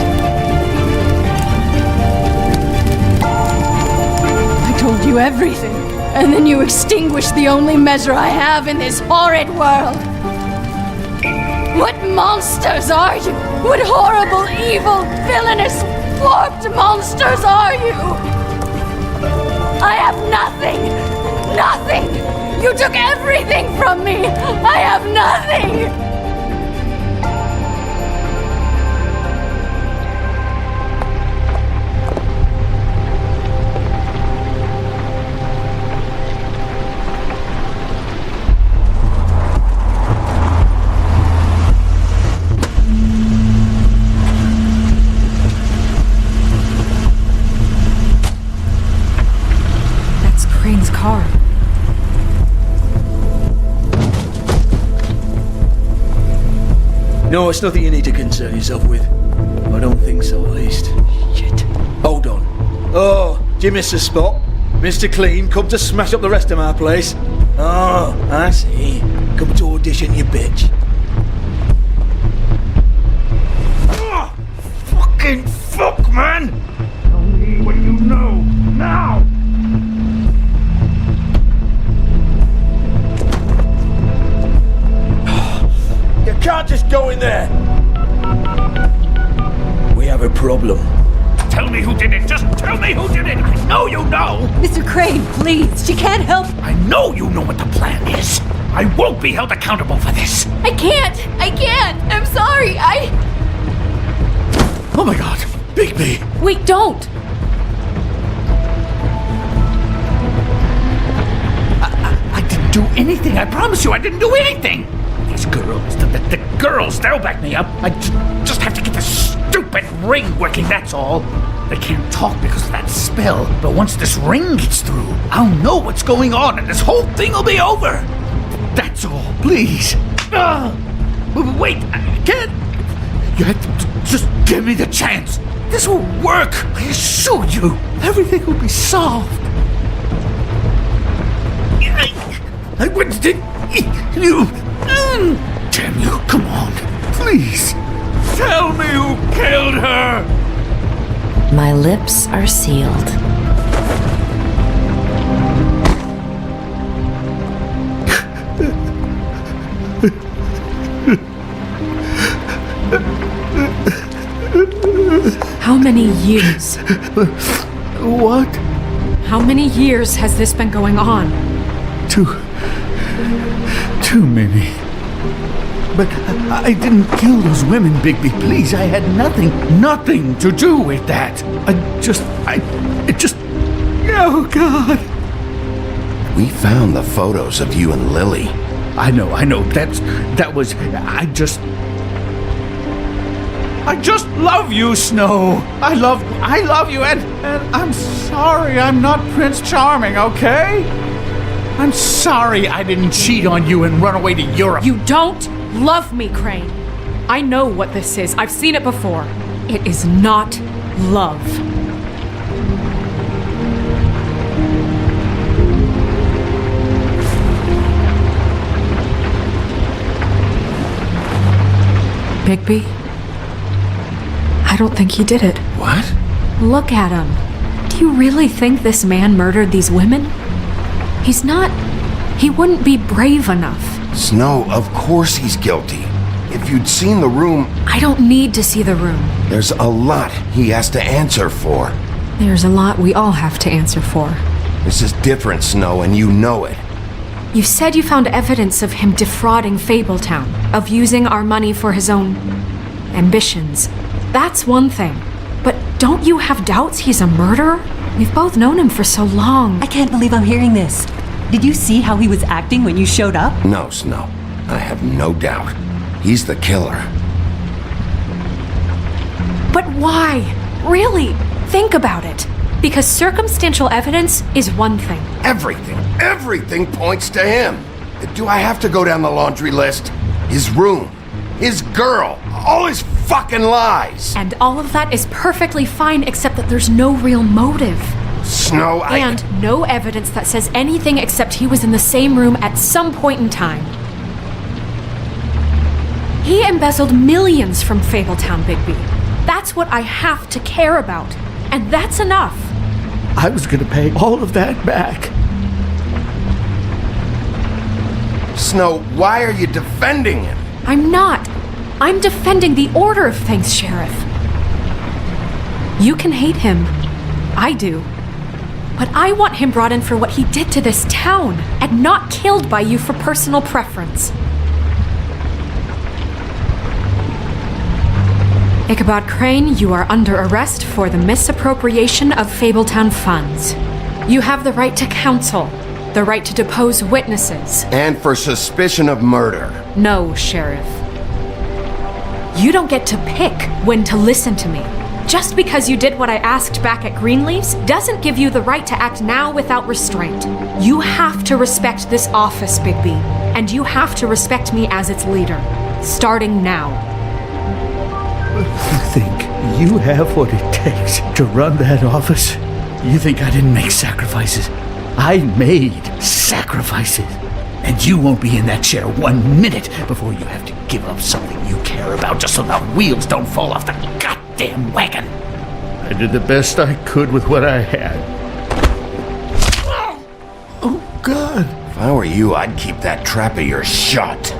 I told you everything, and then you extinguished the only measure I have in this horrid world. What monsters are you? What horrible, evil, villainous
warped monsters are you? I have nothing! Nothing! You took everything from me! I have nothing!
Crane's car.
No, it's nothing you need to concern yourself with. I don't think so, at least. Shit. Hold on. Oh, do you miss a spot? Mr. Clean, come to smash up the rest of my place. Oh, I see. Come to audition, you bitch. Oh, fucking fuck, man! Tell me what you know, now! You can't just go in there! We have a problem.
Tell me who did it! Just tell me who did it! I know you know!
Mr. Crane, please! She can't help!
I know you know what the plan is! I won't be held accountable for this!
I can't! I'm sorry,
Oh my god! Bigby!
Wait, don't!
I didn't do anything! I promise you, I didn't do anything! These girls, the girls, they'll back me up. I just have to get this stupid ring working, that's all. They can't talk because of that spell, but once this ring gets through, I'll know what's going on and this whole thing will be over. That's all, please. Wait, I can't. You have to just give me the chance. This will work, I assure you. Everything will be solved. I wouldn't you. Damn you, come on, please. Tell me who killed her!
My lips are sealed.
How many years?
What?
How many years has this been going on?
Too many. But I didn't kill those women, Bigby. Please, I had nothing to do with that. Oh, God.
We found the photos of you and Lily.
I know. I just love you, Snow. I love you, and I'm sorry I'm not Prince Charming, okay? I'm sorry I didn't cheat on you and run away to Europe.
You don't love me, Crane. I know what this is. I've seen it before. It is not love. Bigby? I don't think he did it.
What?
Look at him. Do you really think this man murdered these women? He wouldn't be brave enough.
Snow, of course he's guilty. If you'd seen the room...
I don't need to see the room.
There's a lot he has to answer for.
There's a lot we all have to answer for.
This is different, Snow, and you know it.
You said you found evidence of him defrauding Fabletown, of using our money for his own ambitions. That's one thing. But don't you have doubts he's a murderer? We've both known him for so long.
I can't believe I'm hearing this. Did you see how he was acting when you showed up?
No, Snow. I have no doubt. He's the killer.
But why? Really? Think about it. Because circumstantial evidence is one thing.
Everything points to him. Do I have to go down the laundry list? His room, his girl, all his fucking lies.
And all of that is perfectly fine, except that there's no real motive.
Snow,
And no evidence that says anything except he was in the same room at some point in time. He embezzled millions from Fabletown, Bigby. That's what I have to care about. And that's enough.
I was gonna pay all of that back.
Snow, why are you defending him?
I'm not. I'm defending the order of things, Sheriff. You can hate him. I do. But I want him brought in for what he did to this town, and not killed by you for personal preference. Ichabod Crane, you are under arrest for the misappropriation of Fabletown funds. You have the right to counsel, the right to depose witnesses.
And for suspicion of murder.
No, Sheriff. You don't get to pick when to listen to me. Just because you did what I asked back at Greenleaf's doesn't give you the right to act now without restraint. You have to respect this office, Bigby, and you have to respect me as its leader, starting now.
You think you have what it takes to run that office? You think I didn't make sacrifices? I made sacrifices. And you won't be in that chair 1 minute before you have to give up something you care about just so the wheels don't fall off the goddamn wagon. I did the best I could with what I had. Oh, God.
If I were you, I'd keep that trap of yours shut.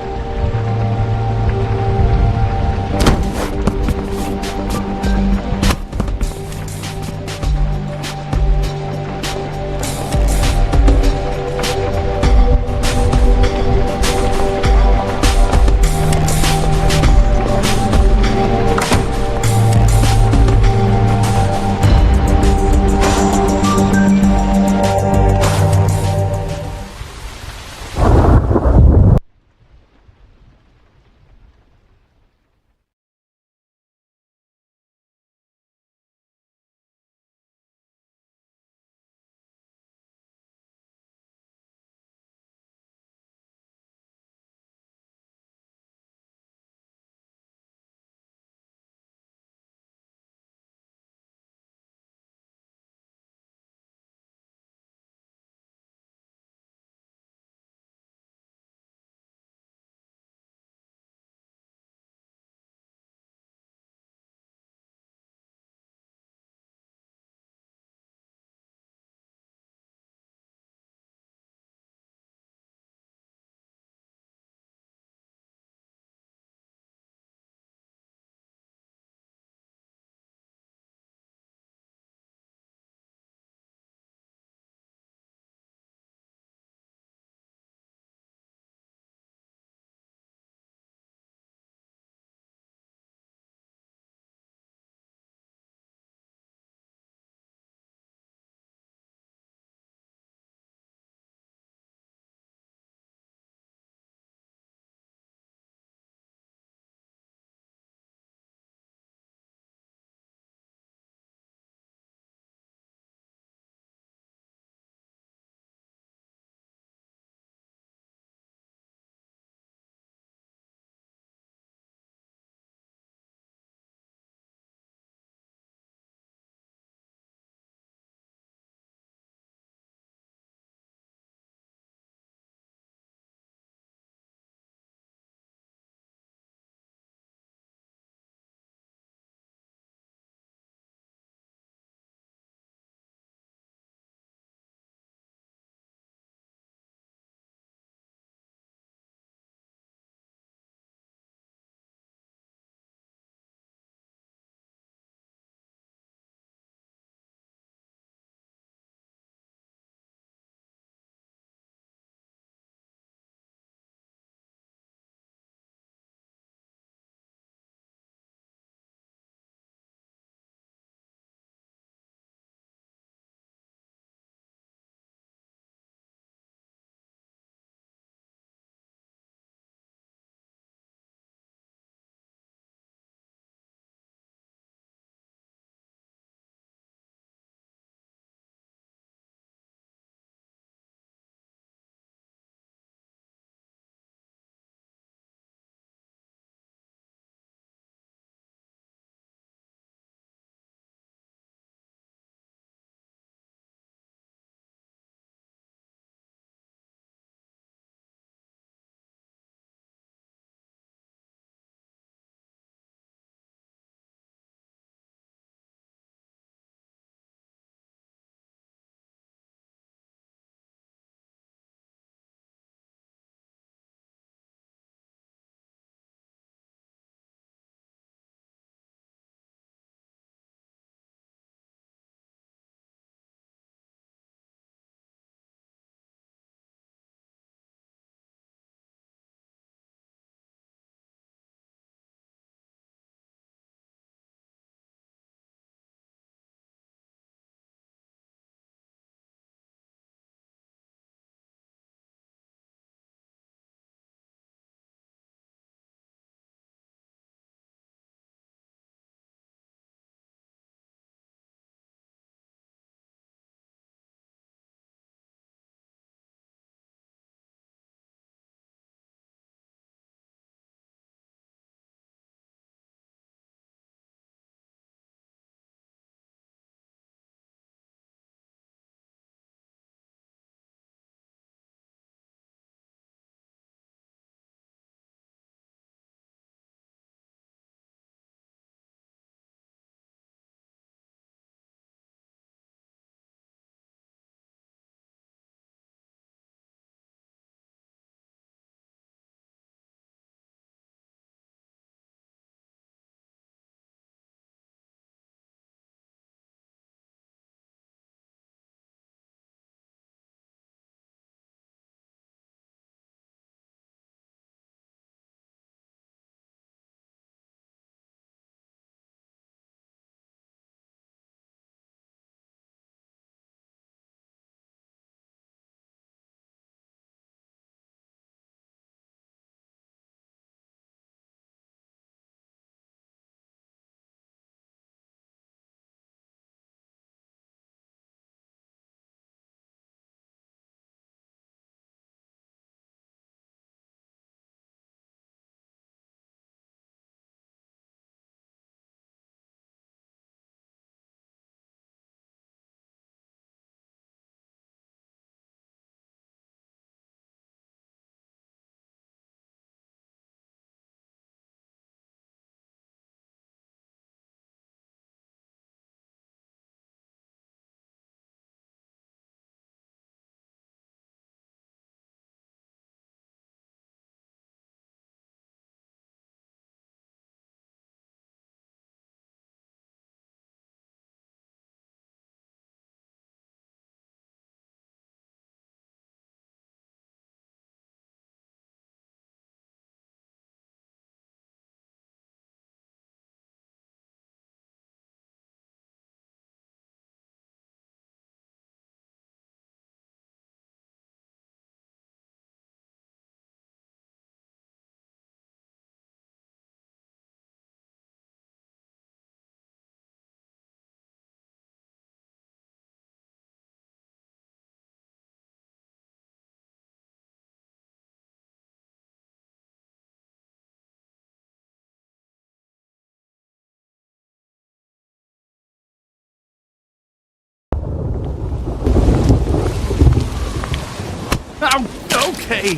okay.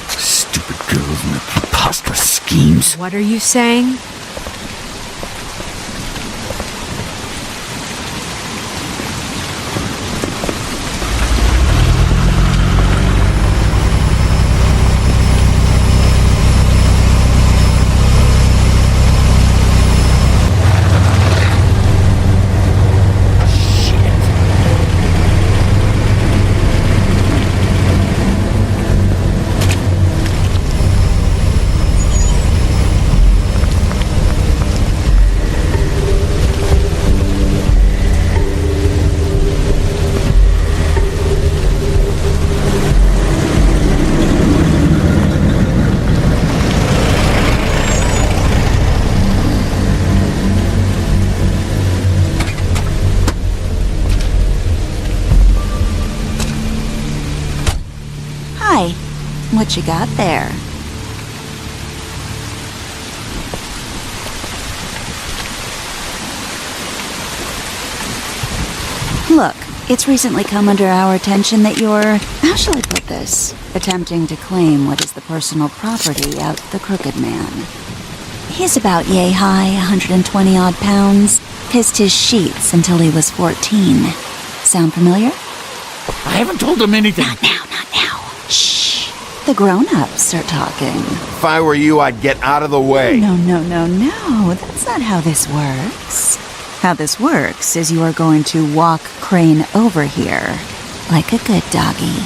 Stupid girls and their preposterous schemes.
What are you saying?
Hi. What you got there? Look, it's recently come under our attention that you're, how shall I put this, attempting to claim what is the personal property of the Crooked Man. He's about yay high, 120 odd pounds, pissed his sheets until he was 14. Sound familiar?
I haven't told him anything.
Not now. Shh. The grown-ups are talking.
If I were you, I'd get out of the way.
No. That's not how this works. How this works is you are going to walk Crane over here, like a good doggy.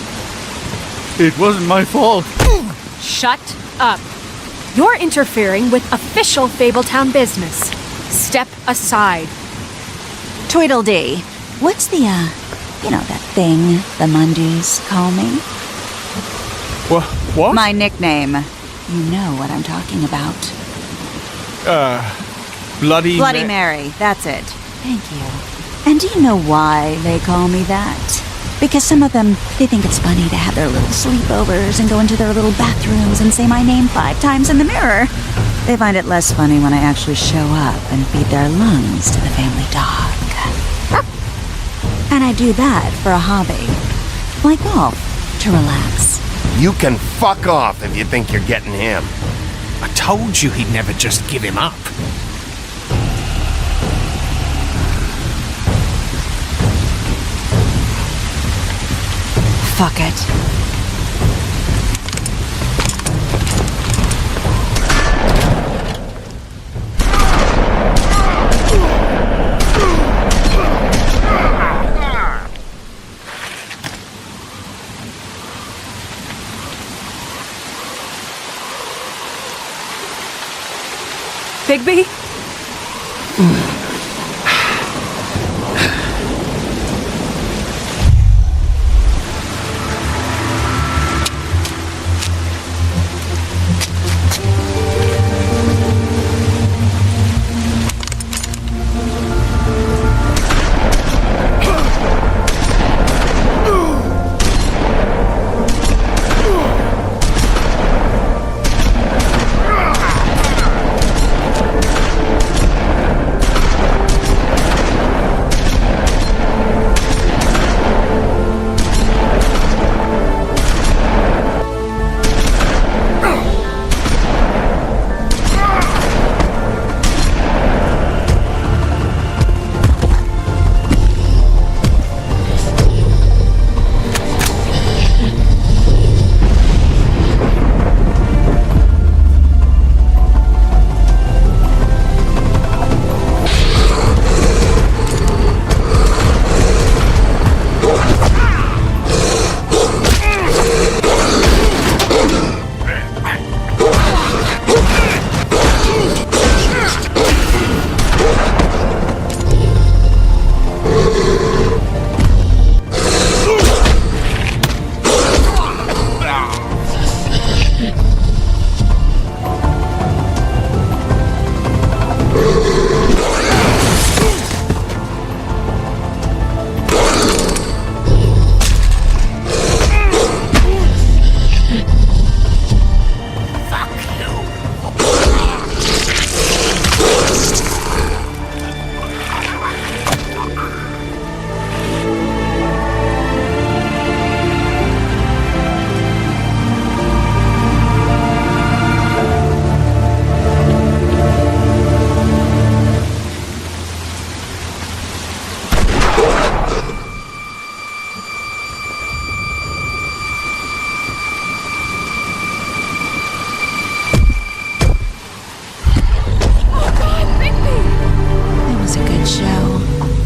It wasn't my fault.
Shut up. You're interfering with official Fabletown business. Step aside.
Tweedledee, what's the, that thing the Mundies call me?
What?
My nickname. You know what I'm talking about.
Bloody
Mary, that's it. Thank you. And do you know why they call me that? Because some of them, they think it's funny to have their little sleepovers and go into their little bathrooms and say my name 5 times in the mirror. They find it less funny when I actually show up and feed their lungs to the family dog. And I do that for a hobby. Like golf, to relax.
You can fuck off if you think you're getting him.
I told you he'd never just give him up.
Fuck it.
Bigby?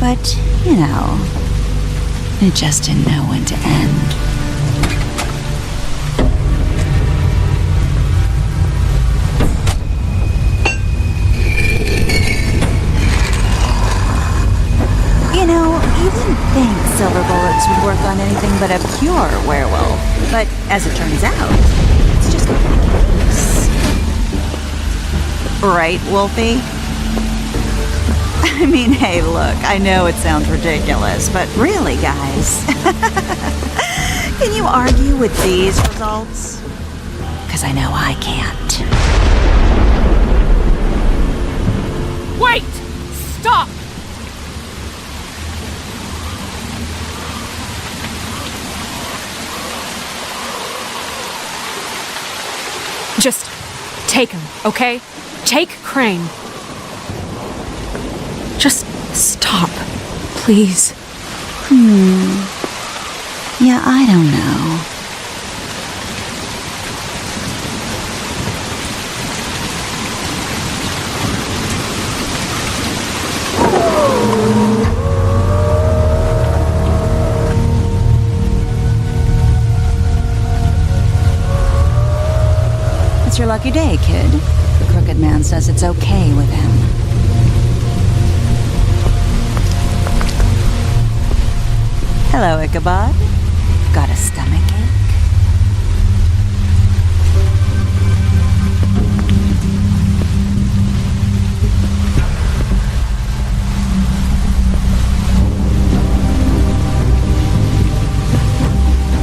but, you know, it just didn't know when to end. You know, you wouldn't think silver bullets would work on anything but a pure werewolf. But as it turns out, it's just a case. Right, Wolfie? I mean, hey, look, I know it sounds ridiculous, but really, guys, can you argue with these results? Because I know I can't.
Wait! Stop! Just take him, okay? Take Crane. Just stop, please.
Yeah, I don't know. It's your lucky day, kid. The Crooked Man says it's okay with him. Hello, Ichabod. Got a stomachache?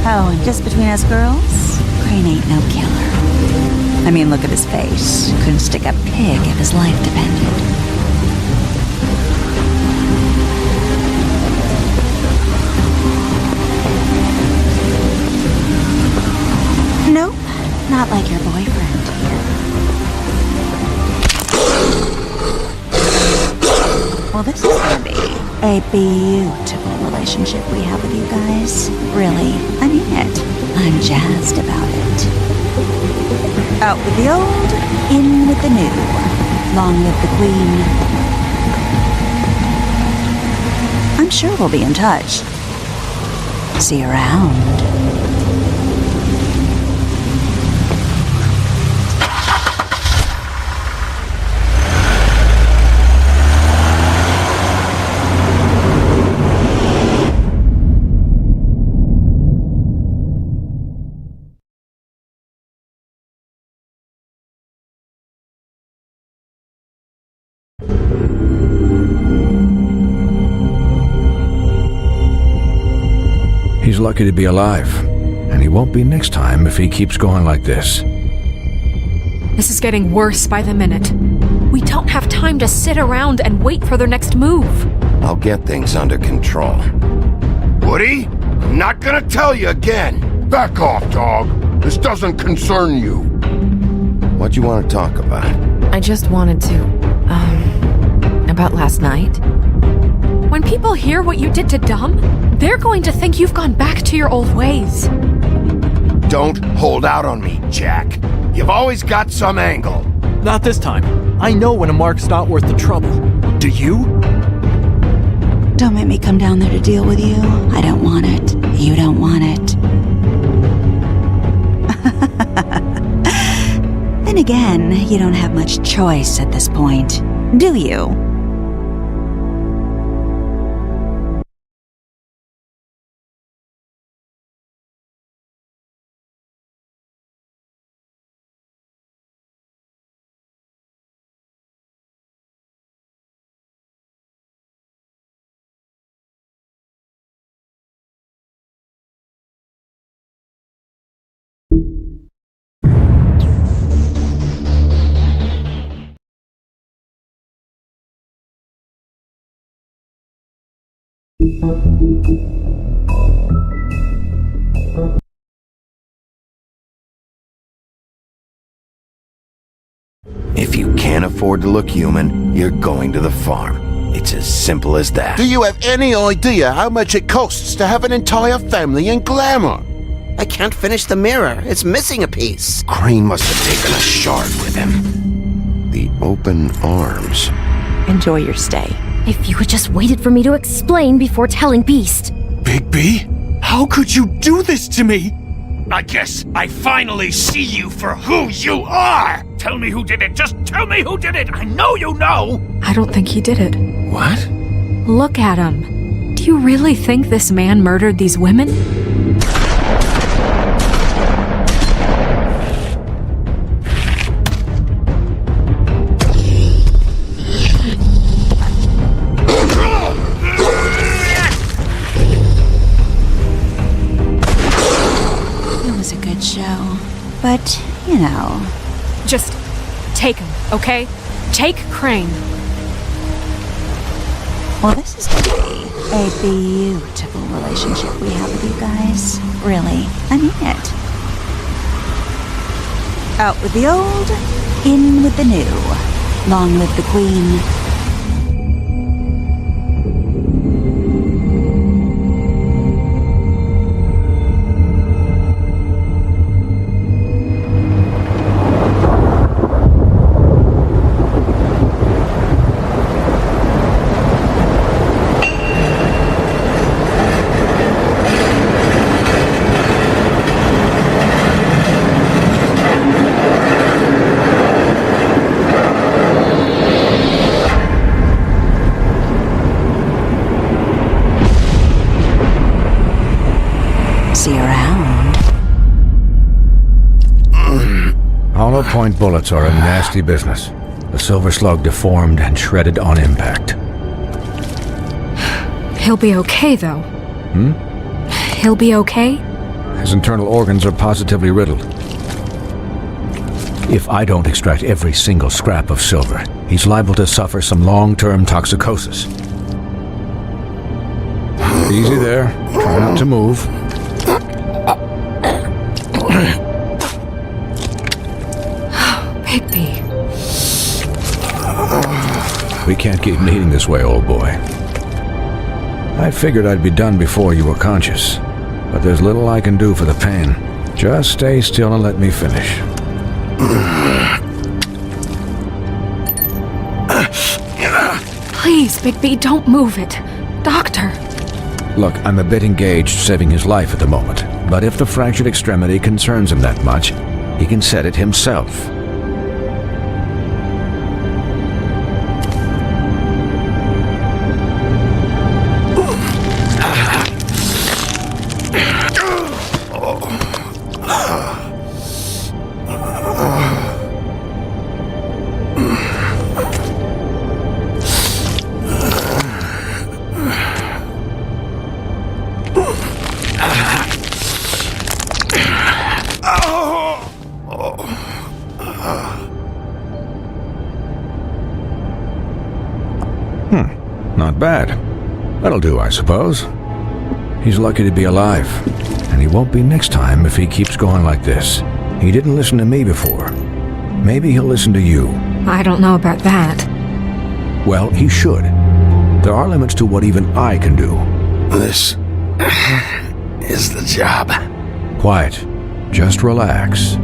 Oh, and just between us girls, Crane ain't no killer. I mean, look at his face. Couldn't stick a pig if his life depended. Nope, not like your boyfriend here. Well, this is gonna be a beautiful relationship we have with you guys. Really, I mean it. I'm jazzed about it. Out with the old, in with the new. Long live the Queen. I'm sure we'll be in touch. See you around.
He's lucky to be alive, and he won't be next time if he keeps going like this.
This is getting worse by the minute. We don't have time to sit around and wait for their next move.
I'll get things under control. Woody, I'm not gonna tell you again.
Back off, dog. This doesn't concern you.
What you want to talk about?
I just wanted to, about last night. When people hear what you did to Dom, they're going to think you've gone back to your old ways.
Don't hold out on me, Jack. You've always got some angle.
Not this time. I know when a mark's not worth the trouble. Do you?
Don't make me come down there to deal with you. I don't want it. You don't want it. Then again, you don't have much choice at this point, do you?
If you can't afford to look human, you're going to the farm. It's as simple as that.
Do you have any idea how much it costs to have an entire family in glamour?
I can't finish the mirror. It's missing a piece.
Crane must have taken a shard with him. The open arms.
Enjoy your stay.
If you had just waited for me to explain before telling Beast.
Bigby? How could you do this to me? I guess I finally see you for who you are! Tell me who did it! Just tell me who did it! I know you know!
I don't think he did it.
What?
Look at him. Do you really think this man murdered these women?
It was a good show. But, you know.
Just take him, okay? Take Crane.
Well, this is going to be a beautiful relationship we have with you guys. Really. I mean it. Out with the old, in with the new. Long live the Queen. See you around.
Hollow point bullets are a nasty business. The silver slug deformed and shredded on impact.
He'll be okay, though. He'll be okay?
His internal organs are positively riddled. If I don't extract every single scrap of silver, he's liable to suffer some long-term toxicosis. Easy there. Try not to move.
Bigby.
We can't keep meeting this way, old boy. I figured I'd be done before you were conscious, but there's little I can do for the pain. Just stay still and let me finish.
Please, Bigby, don't move it. Doctor.
Look, I'm a bit engaged saving his life at the moment, but if the fractured extremity concerns him that much, he can set it himself. Not bad. That'll do, I suppose. He's lucky to be alive, and he won't be next time if he keeps going like this. He didn't listen to me before. Maybe he'll listen to you.
I don't know about that.
Well, he should. There are limits to what even I can do.
This is the job.
Quiet. Just relax.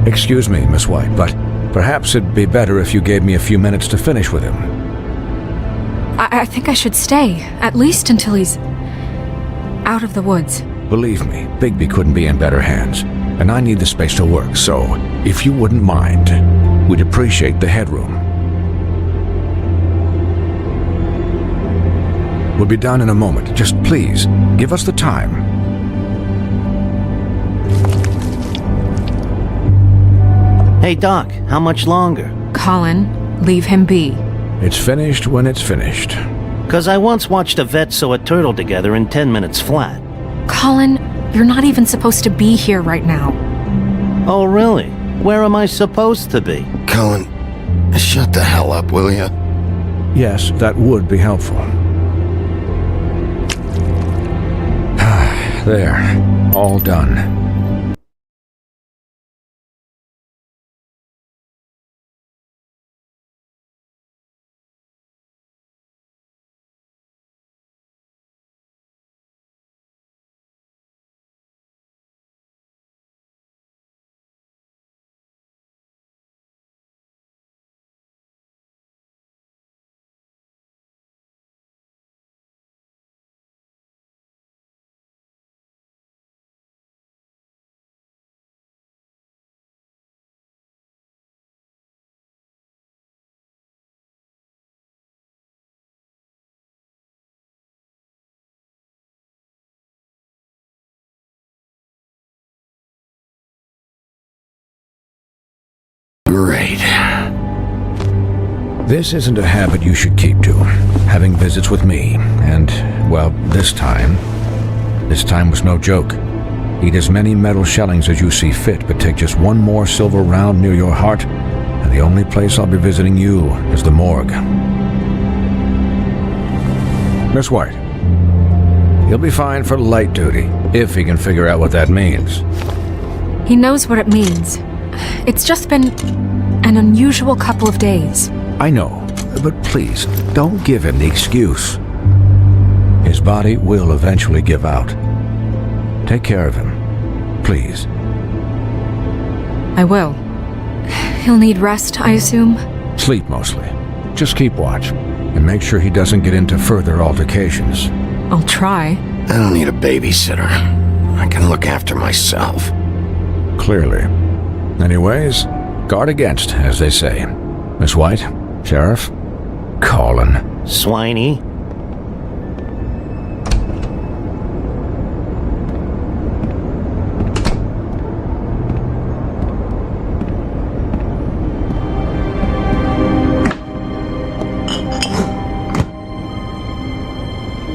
Excuse me, Miss White, but perhaps it'd be better if you gave me a few minutes to finish with him.
I think I should stay, at least until he's out of the woods.
Believe me, Bigby couldn't be in better hands, and I need the space to work, so if you wouldn't mind, we'd appreciate the headroom. We'll be done in a moment. Just please, give us the time.
Hey, Doc, how much longer?
Colin, leave him be.
It's finished when it's finished.
'Cause I once watched a vet sew a turtle together in 10 minutes flat.
Colin, you're not even supposed to be here right now.
Oh, really? Where am I supposed to be?
Colin, shut the hell up, will ya?
Yes, that would be helpful. There, all done.
Great.
This isn't a habit you should keep to. Having visits with me, and, well, this time was no joke. Eat as many metal shellings as you see fit, but take just one more silver round near your heart, and the only place I'll be visiting you is the morgue. Miss White, he'll be fine for light duty, if he can figure out what that means.
He knows what it means. It's just been an unusual couple of days.
I know, but please, don't give him the excuse. His body will eventually give out. Take care of him, please.
I will. He'll need rest, I assume?
Sleep mostly. Just keep watch, and make sure he doesn't get into further altercations.
I'll try.
I don't need a babysitter. I can look after myself.
Clearly. Anyways, guard against, as they say. Miss White, Sheriff, Colin.
Swiney.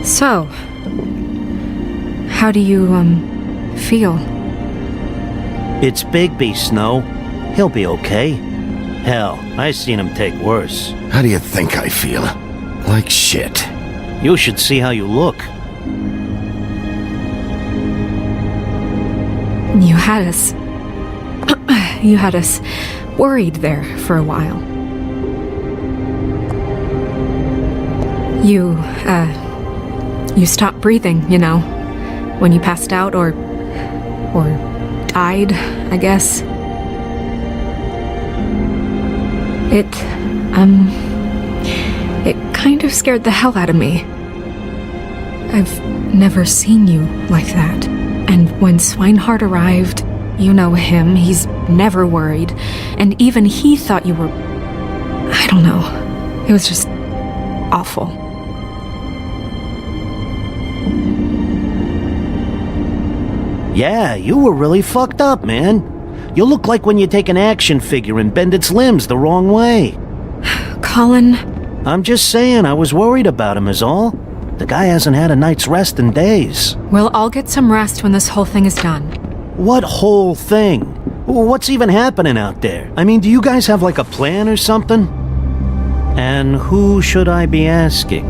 So, how do you, feel?
It's Bigby, Snow. He'll be okay. Hell, I seen him take worse.
How do you think I feel? Like shit.
You should see how you look.
You had us... you had us worried there for a while. You stopped breathing, you know, when you passed out or died, I guess. It kind of scared the hell out of me. I've never seen you like that. And when Swinehart arrived, you know him, he's never worried. And even he thought you were... I don't know. It was just awful.
Yeah, you were really fucked up, man. You look like when you take an action figure and bend its limbs the wrong way.
Colin...
I'm just saying, I was worried about him is all. The guy hasn't had a night's rest in days.
We'll all get some rest when this whole thing is done.
What whole thing? What's even happening out there? I mean, do you guys have like a plan or something? And who should I be asking?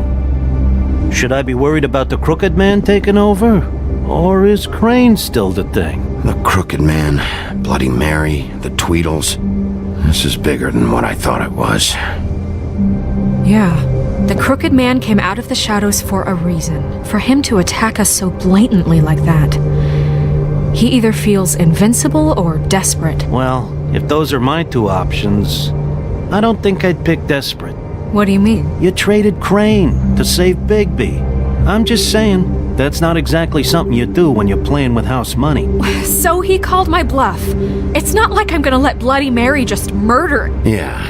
Should I be worried about the Crooked Man taking over? Or is Crane still the thing?
The Crooked Man, Bloody Mary, the Tweedles. This is bigger than what I thought it was.
Yeah. The Crooked Man came out of the shadows for a reason. For him to attack us so blatantly like that. He either feels invincible or desperate.
Well, if those are my two options, I don't think I'd pick desperate.
What do you mean?
You traded Crane to save Bigby. I'm just saying, that's not exactly something you do when you're playing with house money.
So he called my bluff. It's not like I'm gonna let Bloody Mary just murder.
Yeah,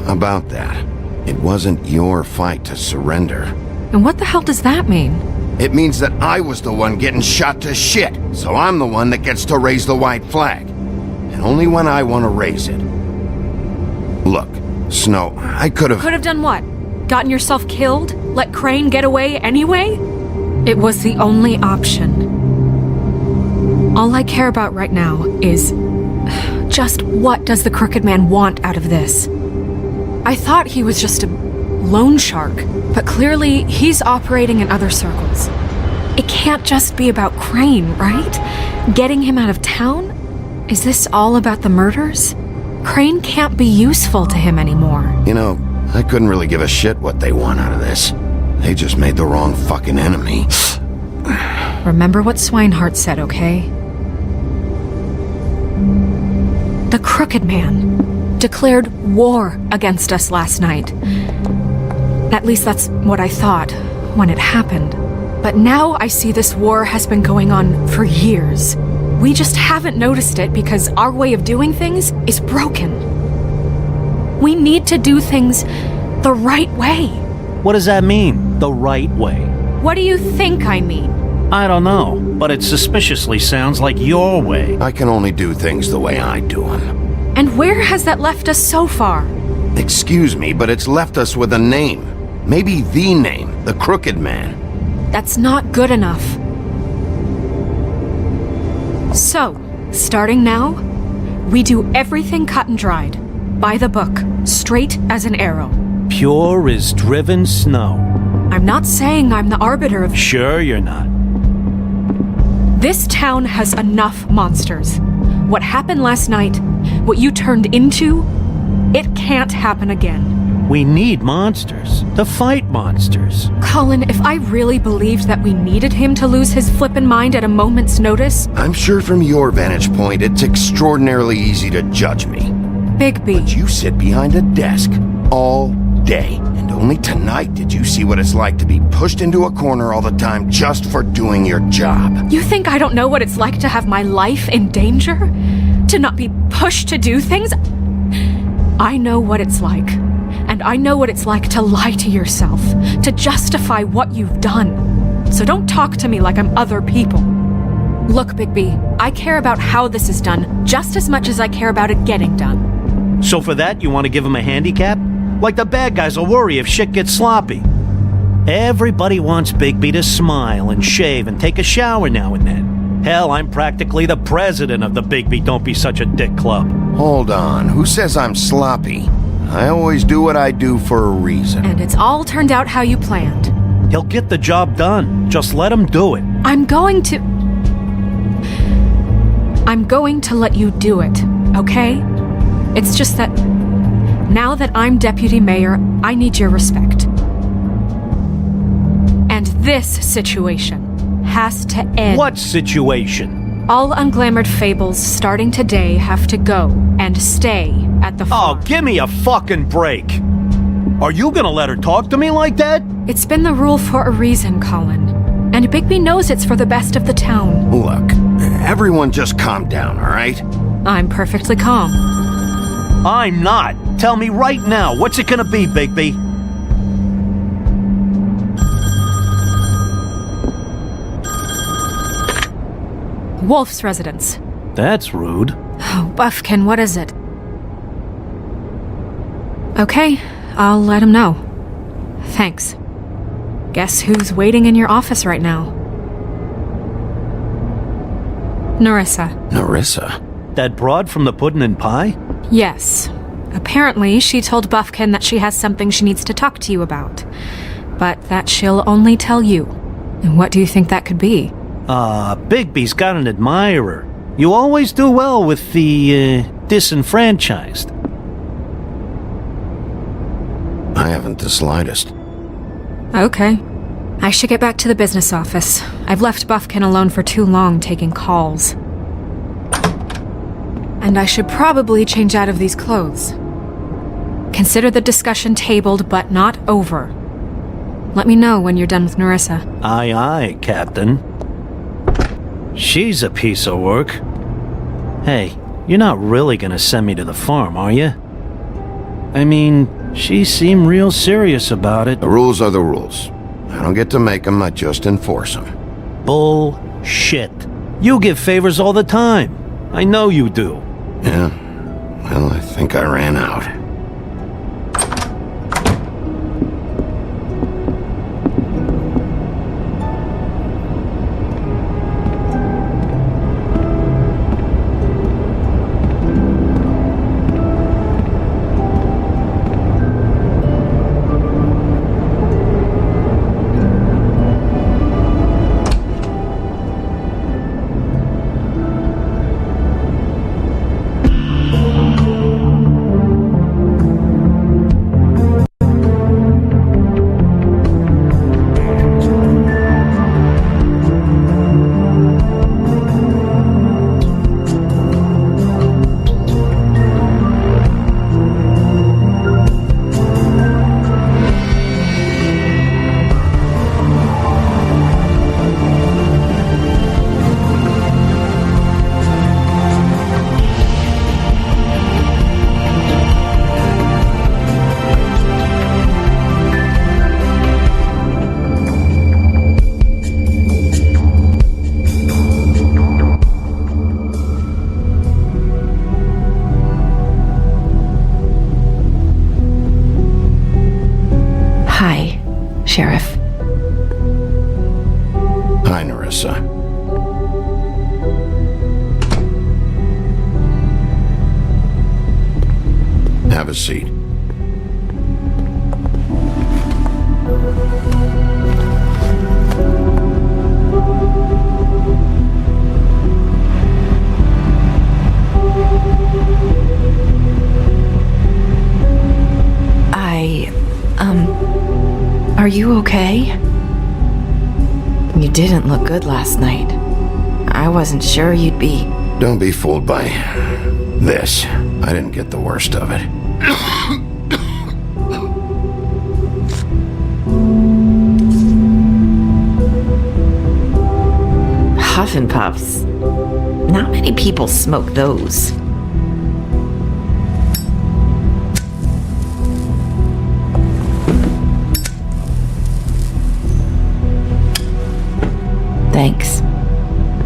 about that. It wasn't your fight to surrender.
And what the hell does that mean?
It means that I was the one getting shot to shit, so I'm the one that gets to raise the white flag. And only when I want to raise it. Look, Snow, I could have...
Could have done what? Gotten yourself killed? Let Crane get away anyway? It was the only option. All I care about right now is... just what does the Crooked Man want out of this? I thought he was just a loan shark, but clearly he's operating in other circles. It can't just be about Crane, right? Getting him out of town? Is this all about the murders? Crane can't be useful to him anymore.
You know, I couldn't really give a shit what they want out of this. They just made the wrong fucking enemy.
Remember what Swinehart said, okay? The Crooked Man declared war against us last night. At least that's what I thought when it happened. But now I see this war has been going on for years. We just haven't noticed it because our way of doing things is broken. We need to do things the right way.
What does that mean, the right way?
What do you think I mean?
I don't know, but it suspiciously sounds like your way.
I can only do things the way I do them.
And where has that left us so far?
Excuse me, but it's left us with a name. Maybe the name, the Crooked Man.
That's not good enough. So, starting now, we do everything cut and dried. By the book, straight as an arrow.
Pure as driven snow.
I'm not saying I'm the arbiter of...
Sure you're not.
This town has enough monsters. What happened last night, what you turned into, it can't happen again.
We need monsters. To fight monsters.
Colin, if I really believed that we needed him to lose his flippin' mind at a moment's notice...
I'm sure from your vantage point, it's extraordinarily easy to judge me.
Bigby.
But you sit behind a desk all day. And only tonight did you see what it's like to be pushed into a corner all the time just for doing your job.
You think I don't know what it's like to have my life in danger? To not be pushed to do things? I know what it's like. And I know what it's like to lie to yourself, to justify what you've done. So don't talk to me like I'm other people. Look, Bigby, I care about how this is done just as much as I care about it getting done.
So for that, you want to give him a handicap? Like the bad guys will worry if shit gets sloppy. Everybody wants Bigby to smile and shave and take a shower now and then. Hell, I'm practically the president of the Bigby Don't Be Such a Dick Club.
Hold on, who says I'm sloppy? I always do what I do for a reason.
And it's all turned out how you planned.
He'll get the job done. Just let him do it.
I'm going to let you do it, okay? It's just that now that I'm deputy mayor, I need your respect. And this situation has to end.
What situation?
All unglamored fables starting today have to go and stay at the farm.
Oh, give me a fucking break. Are you gonna let her talk to me like that?
It's been the rule for a reason, Colin. And Bigby knows it's for the best of the town.
Look, everyone just calm down, all right?
I'm perfectly calm.
I'm not. Tell me right now, what's it gonna be, Bigby?
Wolf's residence.
That's rude.
Oh, Buffkin, what is it? Okay, I'll let him know. Thanks. Guess who's waiting in your office right now? Nerissa.
Nerissa?
That broad from the Puddin' and Pie?
Yes. Apparently, she told Buffkin that she has something she needs to talk to you about. But that she'll only tell you. And what do you think that could be?
Bigby's got an admirer. You always do well with the, disenfranchised.
I haven't the slightest.
Okay. I should get back to the business office. I've left Buffkin alone for too long taking calls. And I should probably change out of these clothes. Consider the discussion tabled but not over. Let me know when you're done with Nerissa.
Aye, aye, Captain. She's a piece of work. Hey, you're not really gonna send me to the farm, are you? I mean, she seemed real serious about it.
The rules are the rules. I don't get to make them, I just enforce them.
Bullshit. You give favors all the time. I know you do.
Yeah? Well, I think I ran out. versa. Have a seat.
Are you okay? You didn't look good last night. I wasn't sure you'd be...
Don't be fooled by this. I didn't get the worst of it.
Huff and Puffs. Not many people smoke those. Thanks.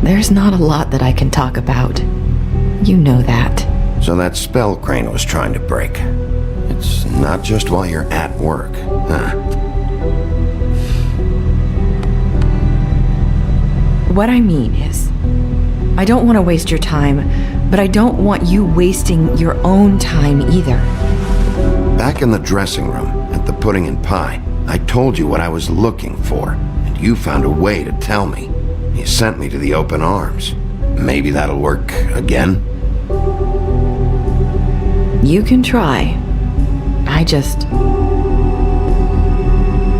There's not a lot that I can talk about. You know that.
So that spell Crane was trying to break. It's not just while you're at work, huh?
What I mean is, I don't want to waste your time, but I don't want you wasting your own time either.
Back in the dressing room, at the pudding and pie, I told you what I was looking for, and you found a way to tell me. You sent me to the open arms. Maybe that'll work again?
You can try. I just...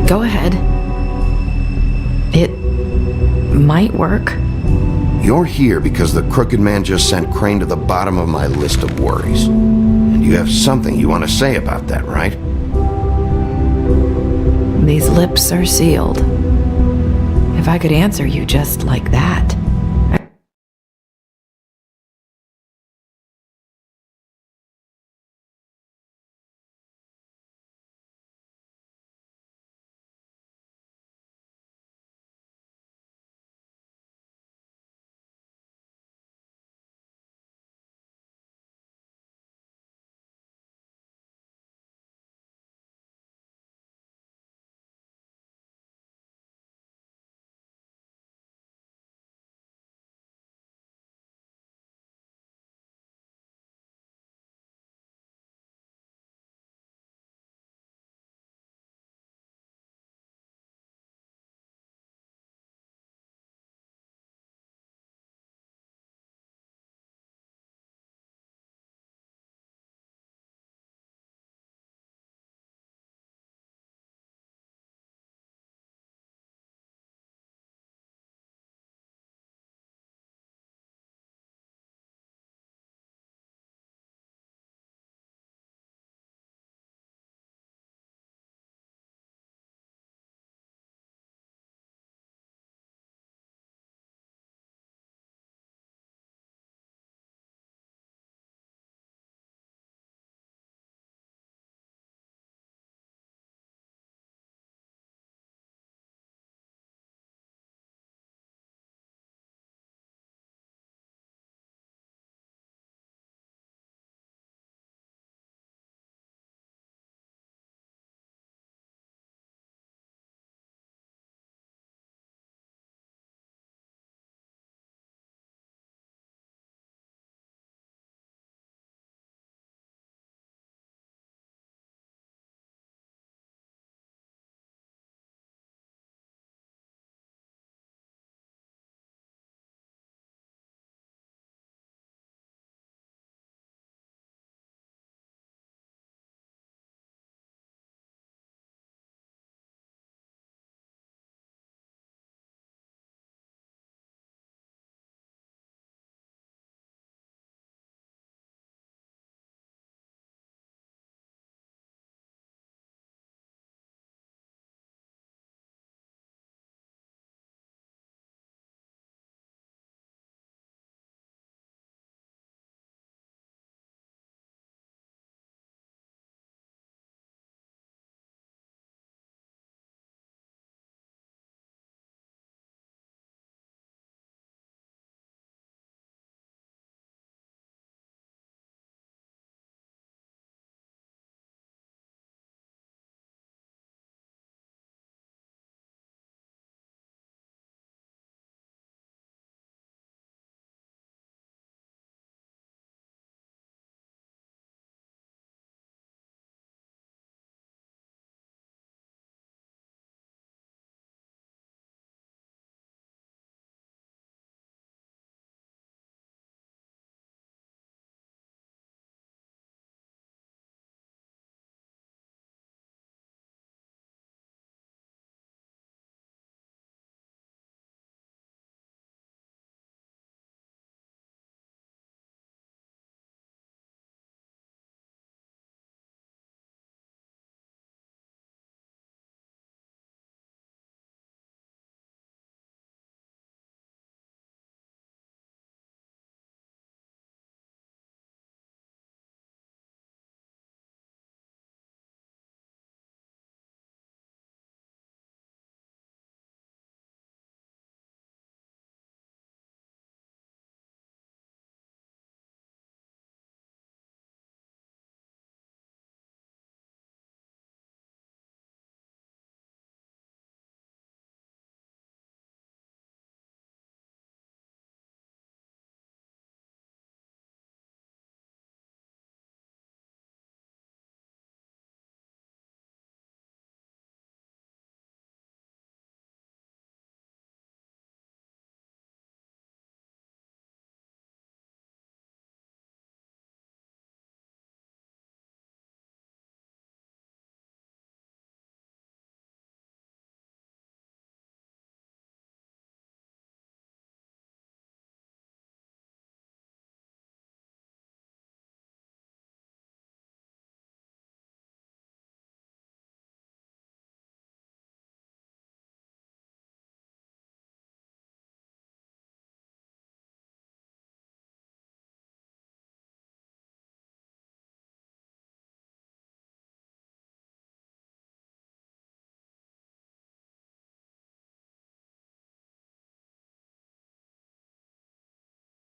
Go ahead. It might work.
You're here because the crooked man just sent Crane to the bottom of my list of worries. And you have something you want to say about that, right?
These lips are sealed. If I could answer you just like that.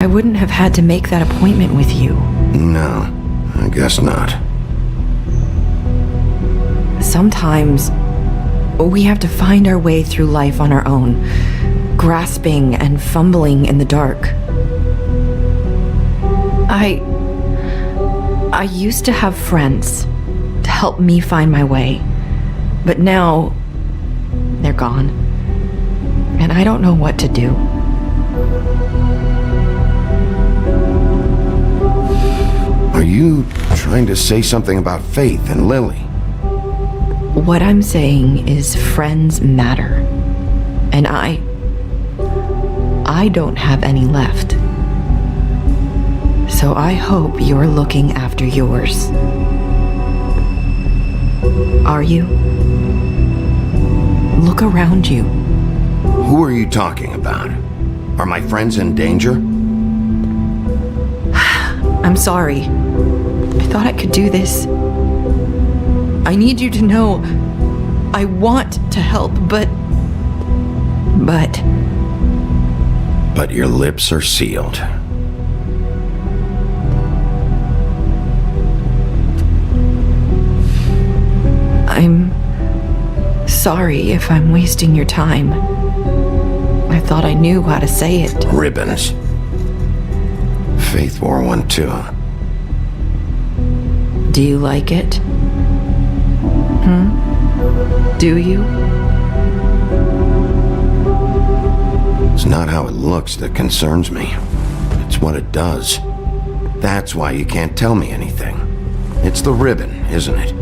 I wouldn't have had to make that appointment with you.
No, I guess not.
Sometimes we have to find our way through life on our own, grasping and fumbling in the dark. I used to have friends to help me find my way, but now they're gone, and I don't know what to do.
Are you trying to say something about Faith and Lily?
What I'm saying is friends matter, and I don't have any left. So I hope you're looking after yours. Are you? Look around you.
Who are you talking about? Are my friends in danger?
I'm sorry. I thought I could do this. I need you to know I want to help, but
your lips are sealed.
I'm sorry if I'm wasting your time. I thought I knew how to say it.
Ribbons. Faith wore one too.
Do you like it? Do you?
It's not how it looks that concerns me. It's what it does. That's why you can't tell me anything. It's the ribbon, isn't it?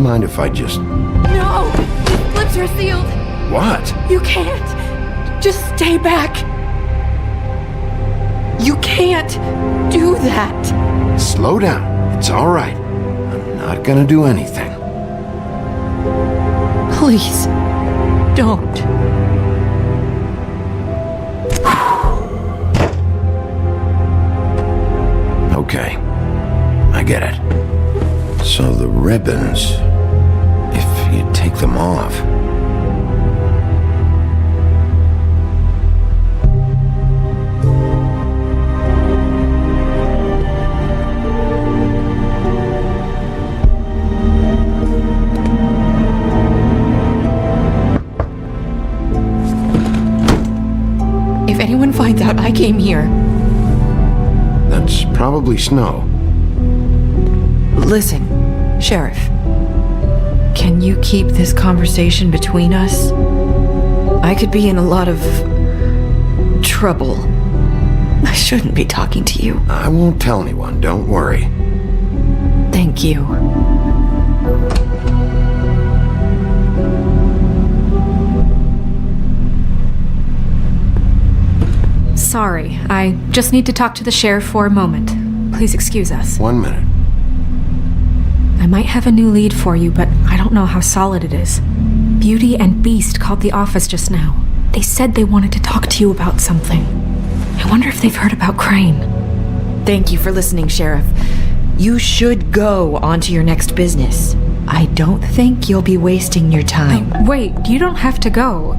Mind if I just...
No! His lips are sealed!
What?
You can't! Just stay back! You can't do that!
Slow down. It's all right. I'm not gonna do anything.
Please, don't.
Okay. I get it. So the ribbons... if you take them off...
If anyone finds out I came here...
That's probably Snow.
Listen, Sheriff. Can you keep this conversation between us? I could be in a lot of trouble. I shouldn't be talking to you.
I won't tell anyone, don't worry.
Thank you.
Sorry, I just need to talk to the sheriff for a moment. Please excuse us.
1 minute.
I might have a new lead for you, but I don't know how solid it is. Beauty and Beast called the office just now. They said they wanted to talk to you about something. I wonder if they've heard about Crane.
Thank you for listening, Sheriff. You should go on to your next business. I don't think you'll be wasting your time.
Wait, you don't have to go.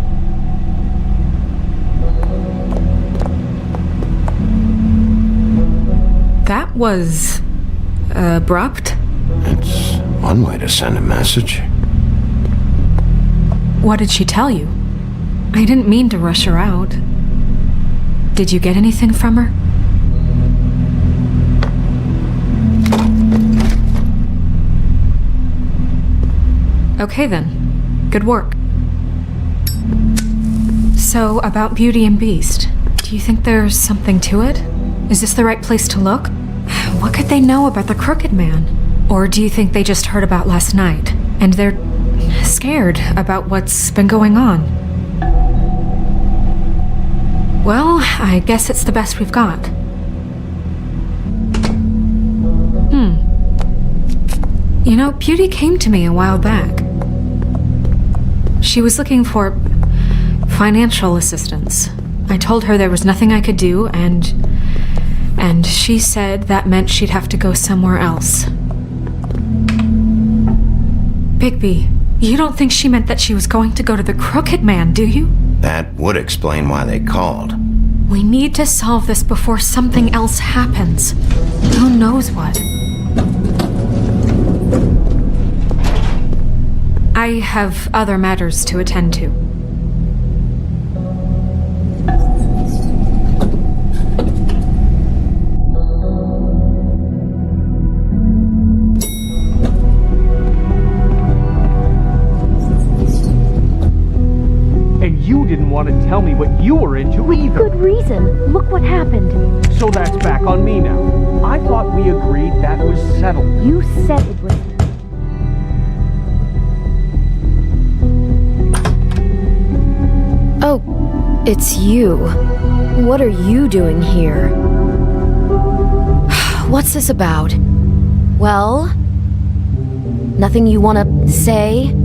That was... abrupt?
It's one way to send a message.
What did she tell you? I didn't mean to rush her out. Did you get anything from her? Okay then. Good work. So, about Beauty and Beast, do you think there's something to it? Is this the right place to look? What could they know about the Crooked Man? Or do you think they just heard about last night, and they're scared about what's been going on? Well, I guess it's the best we've got. You know, Beauty came to me a while back. She was looking for Financial assistance. I told her there was nothing I could do, and she said that meant she'd have to go somewhere else. Bigby, you don't think she meant that she was going to go to the Crooked Man, do you?
That would explain why they called.
We need to solve this before something else happens. Who knows what? I have other matters to attend to.
And you didn't want to tell me what you were into either.
Good reason. Look what happened.
So that's back on me now. I thought we agreed that was settled.
You said it was.
Oh, it's you. What are you doing here? What's this about? Well? Nothing you want to say?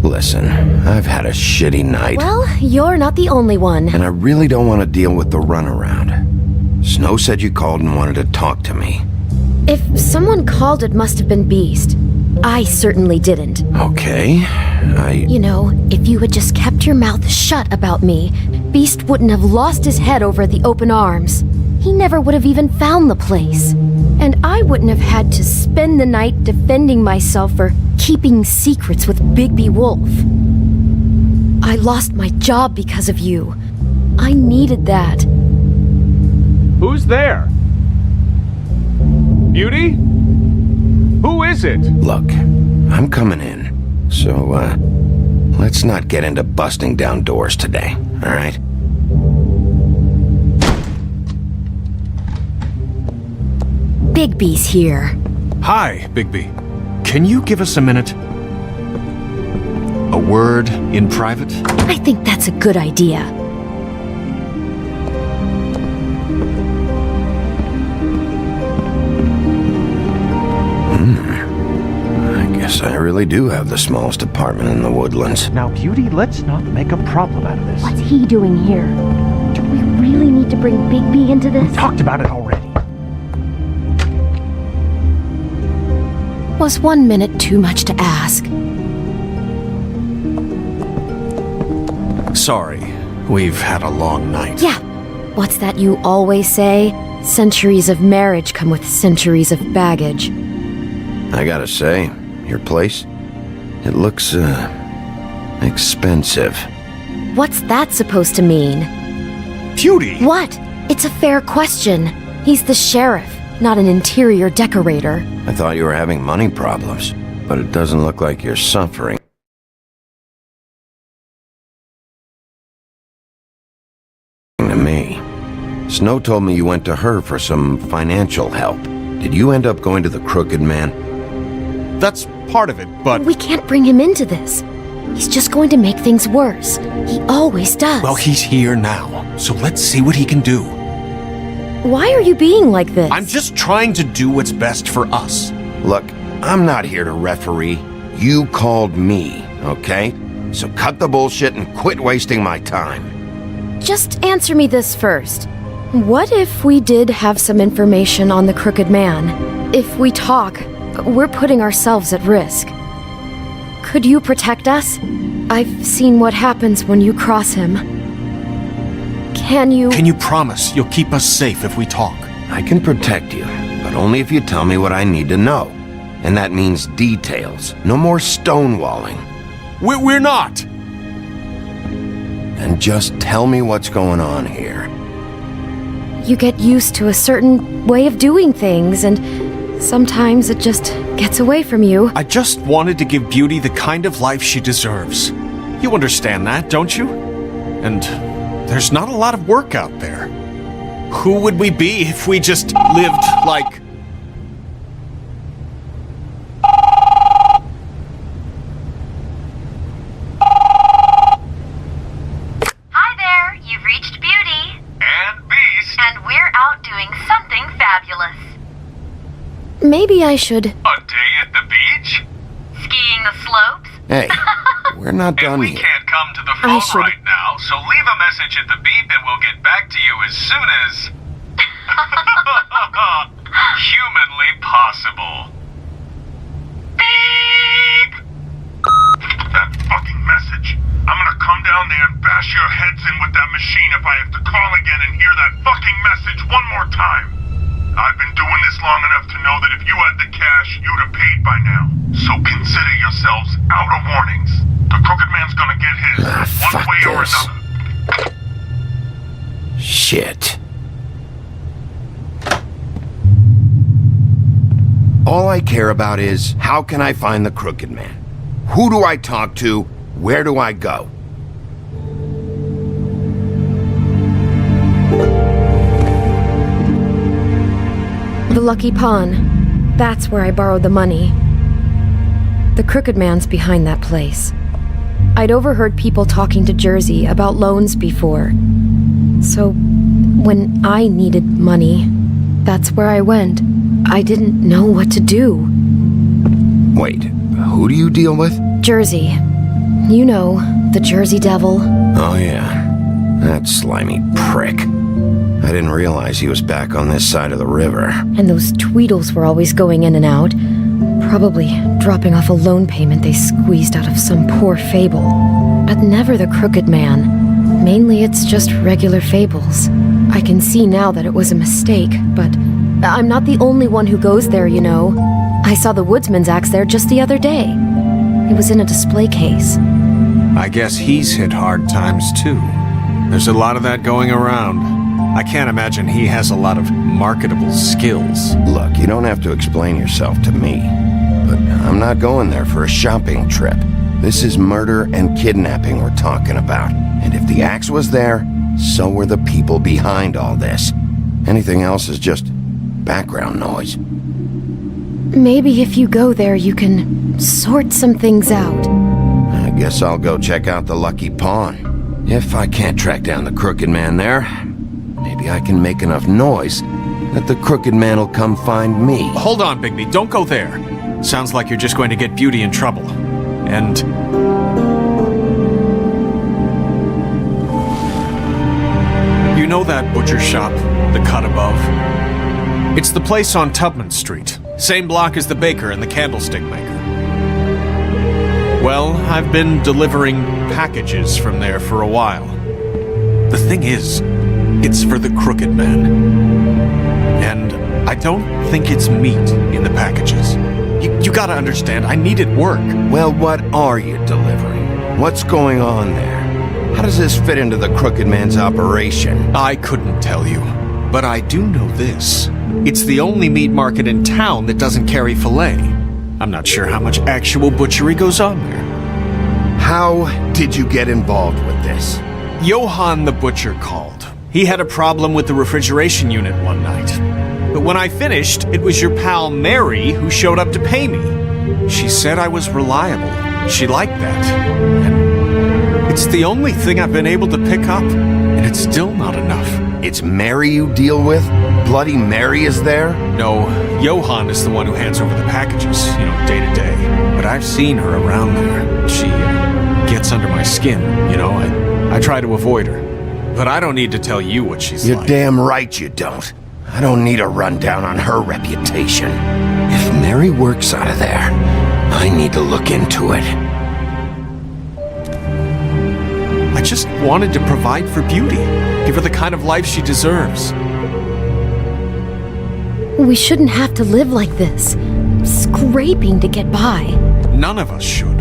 Listen, I've had a shitty night.
Well, you're not the only one.
And I really don't want to deal with the runaround. Snow said you called and wanted to talk to me.
If someone called, it must have been Beast. I certainly didn't.
Okay,
You know, if you had just kept your mouth shut about me, Beast wouldn't have lost his head over at the open arms. He never would have even found the place. And I wouldn't have had to spend the night defending myself for keeping secrets with Bigby Wolf. I lost my job because of you. I needed that.
Who's there? Beauty? Who is it?
Look, I'm coming in. So, let's not get into busting down doors today, alright?
Bigby's here.
Hi, Bigby. Can you give us a minute? A word in private?
I think that's a good idea.
I guess I really do have the smallest apartment in the Woodlands.
Now, Beauty, let's not make a problem out of this.
What's he doing here? Do we really need to bring Bigby into this?
We talked about it already.
Was 1 minute too much to ask?
Sorry, we've had a long night.
Yeah. What's that you always say? Centuries of marriage come with centuries of baggage.
I gotta say, your place, it looks, expensive.
What's that supposed to mean?
Beauty!
What? It's a fair question. He's the sheriff, not an interior decorator.
I thought you were having money problems, but it doesn't look like you're suffering. To me. Snow told me you went to her for some financial help. Did you end up going to the Crooked Man?
That's part of it, but...
We can't bring him into this. He's just going to make things worse. He always does.
Well, he's here now, so let's see what he can do.
Why are you being like this?
I'm just trying to do what's best for us.
Look, I'm not here to referee. You called me, okay? So cut the bullshit and quit wasting my time.
Just answer me this first. What if we did have some information on the Crooked Man? If we talk, we're putting ourselves at risk. Could you protect us? I've seen what happens when you cross him. Can you
promise you'll keep us safe if we talk?
I can protect you, but only if you tell me what I need to know. And that means details. No more stonewalling.
We're not!
And just tell me what's going on here.
You get used to a certain way of doing things, and sometimes it just gets away from you.
I just wanted to give Beauty the kind of life she deserves. You understand that, don't you? And there's not a lot of work out there. Who would we be if we just lived like...
Hi there, you've reached Beauty. And Beast. And we're out doing something fabulous.
Maybe I should...
A day at the beach? Skiing the slopes?
Hey, We're not done
We
yet.
can't come to the phone right now, so leave a message at the beep and we'll get back to you as soon as... humanly possible. Beep! That fucking message. I'm gonna come down there and bash your heads in with that machine if I have to call again and hear that fucking message one more time. I've been doing this long enough to know that if you had the cash, you'd have paid by now. So consider yourselves out of warnings. The Crooked Man's gonna get his, one way or another.
Shit. All I care about is, how can I find the Crooked Man? Who do I talk to? Where do I go?
The Lucky Pawn. That's where I borrowed the money. The Crooked Man's behind that place. I'd overheard people talking to Jersey about loans before. So, when I needed money, that's where I went. I didn't know what to do.
Wait, who do you deal with?
Jersey. You know, the Jersey Devil.
Oh yeah, that slimy prick. I didn't realize he was back on this side of the river.
And those Tweedles were always going in and out. Probably dropping off a loan payment they squeezed out of some poor fable. But never the Crooked Man. Mainly it's just regular fables. I can see now that it was a mistake, but I'm not the only one who goes there, you know. I saw the woodsman's axe there just the other day. It was in a display case.
I guess he's hit hard times too. There's a lot of that going around. I can't imagine he has a lot of marketable skills.
Look, you don't have to explain yourself to me. But I'm not going there for a shopping trip. This is murder and kidnapping we're talking about. And if the axe was there, so were the people behind all this. Anything else is just background noise.
Maybe if you go there, you can sort some things out.
I guess I'll go check out the Lucky Pawn. If I can't track down the Crooked Man there, maybe I can make enough noise that the Crooked Man will come find me.
Hold on, Bigby, don't go there. Sounds like you're just going to get Beauty in trouble. And... you know that butcher shop, the cut above? It's the place on Tubman Street. Same block as the baker and the candlestick maker. Well, I've been delivering packages from there for a while. The thing is, it's for the Crooked Man. And I don't think it's meat in the packages. You gotta understand, I needed work.
Well, what are you delivering? What's going on there? How does this fit into the Crooked Man's operation?
I couldn't tell you, but I do know this. It's the only meat market in town that doesn't carry filet. I'm not sure how much actual butchery goes on there.
How did you get involved with this?
Johann the butcher called. He had a problem with the refrigeration unit one night. But when I finished, it was your pal Mary who showed up to pay me. She said I was reliable. She liked that. And it's the only thing I've been able to pick up, and it's still not enough.
It's Mary you deal with? Bloody Mary is there?
No, Johann is the one who hands over the packages, day to day. But I've seen her around there. She gets under my skin, I try to avoid her. But I don't need to tell you what she's
You're
like.
damn right you don't. I don't need a rundown on her reputation. If Mary works out of there, I need to look into it.
I just wanted to provide for Beauty. Give her the kind of life she deserves.
We shouldn't have to live like this, scraping to get by.
None of us should.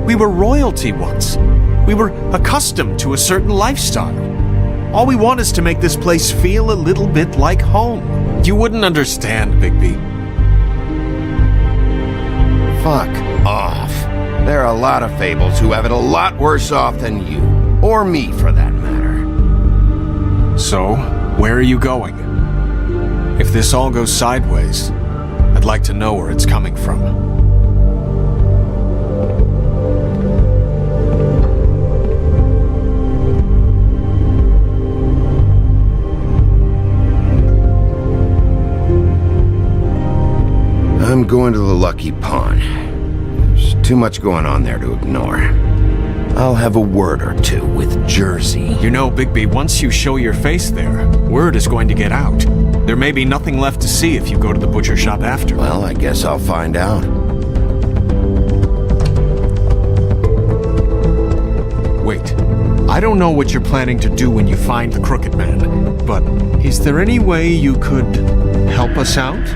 We were royalty once. We were accustomed to a certain lifestyle. All we want is to make this place feel a little bit like home. You wouldn't understand, Bigby.
Fuck off. There are a lot of fables who have it a lot worse off than you. Or me, for that matter.
So, where are you going? If this all goes sideways, I'd like to know where it's coming from.
I'm going to the Lucky Pawn. There's Too much going on there to ignore. I'll have a word or two with Jersey.
You know, Bigby, once you show your face there, word is going to get out. There may be nothing left to see if you go to the butcher shop after.
Well, I guess I'll find out.
Wait. I don't know what you're planning to do when you find the Crooked Man, but is there any way you could help us out?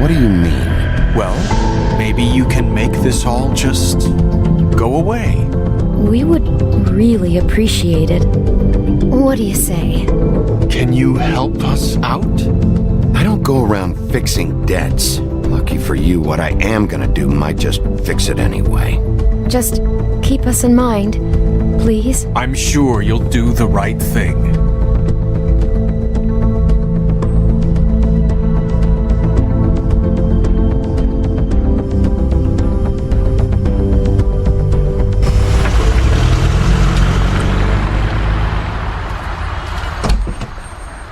What do you mean?
Well, maybe you can make this all just go away.
We would really appreciate it. What do you say?
Can you help us out?
I don't go around fixing debts. Lucky for you, what I am gonna do might just fix it anyway.
Just keep us in mind, please.
I'm sure you'll do the right thing.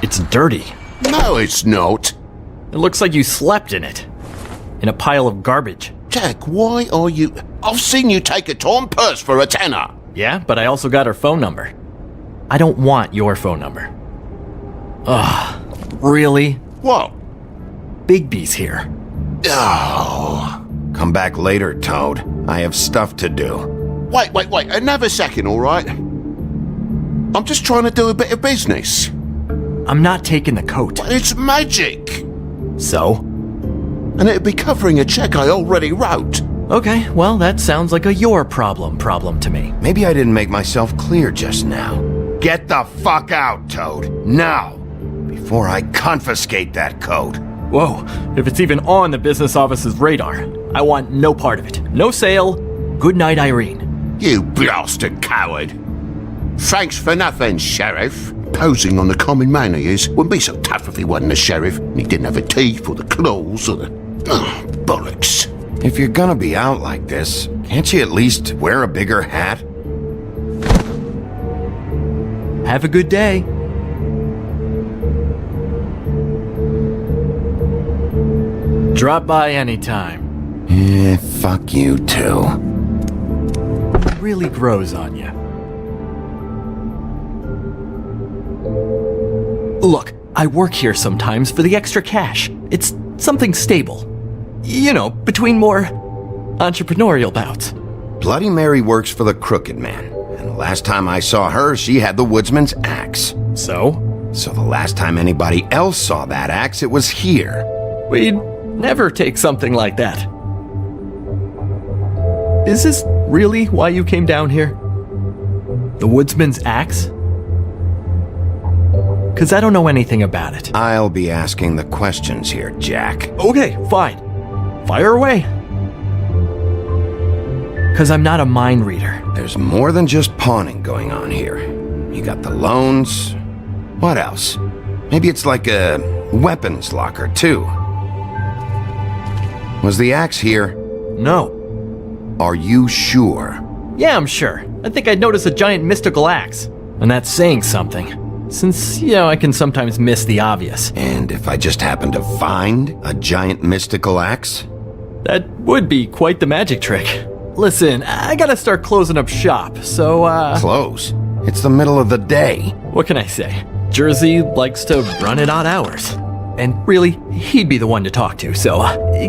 It's dirty.
No, it's not.
It looks like you slept in it. In a pile of garbage.
Jack, why are you... I've seen you take a torn purse for a tenner.
Yeah, but I also got her phone number. I don't want your phone number. Ugh, really?
What?
Bigby's here.
Oh. Come back later, Toad. I have stuff to do.
Wait, another second, all right? I'm just trying to do a bit of business.
I'm not taking the coat.
But it's magic.
So?
And it'd be covering a check I already wrote.
Okay, well, that sounds like a your problem to me.
Maybe I didn't make myself clear just now. Get the fuck out, Toad. Now. Before I confiscate that code.
Whoa, if it's even on the business office's radar, I want no part of it. No sale. Good night, Irene.
You blasted coward. Thanks for nothing, Sheriff. Posing on the common man he is wouldn't be so tough if he wasn't a sheriff and he didn't have the teeth or the claws or the... bollocks.
If you're gonna be out like this, can't you at least wear a bigger hat?
Have a good day. Drop by anytime.
Fuck you too.
It really grows on you. Look, I work here sometimes for the extra cash. It's something stable. You know, between more entrepreneurial bouts.
Bloody Mary works for the Crooked Man. And the last time I saw her, she had the woodsman's axe.
So?
So the last time anybody else saw that axe, it was here.
We'd never take something like that. Is this really why you came down here? The woodsman's axe? 'Cause I don't know anything about it.
I'll be asking the questions here, Jack.
Okay, fine. Fire away. 'Cause I'm not a mind reader.
There's more than just pawning going on here. You got the loans. What else? Maybe it's like a weapons locker, too. Was the axe here?
No.
Are you sure?
Yeah, I'm sure. I think I'd notice a giant mystical axe. And that's saying something. Since, I can sometimes miss the obvious.
And if I just happen to find a giant mystical axe?
That would be quite the magic trick. Listen, I gotta start closing up shop, so,
Close? It's the middle of the day.
What can I say? Jersey likes to run at odd hours. And really, he'd be the one to talk to, so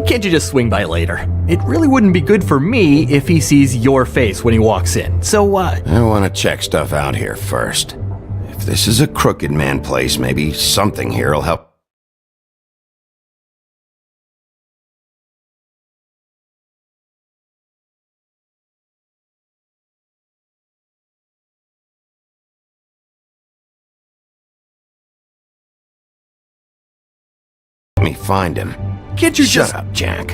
can't you just swing by later? It really wouldn't be good for me if he sees your face when he walks in, so,
I want to check stuff out here first. If this is a Crooked Man place, maybe something here will help. Me find him.
Can't you
Shut up, Jack.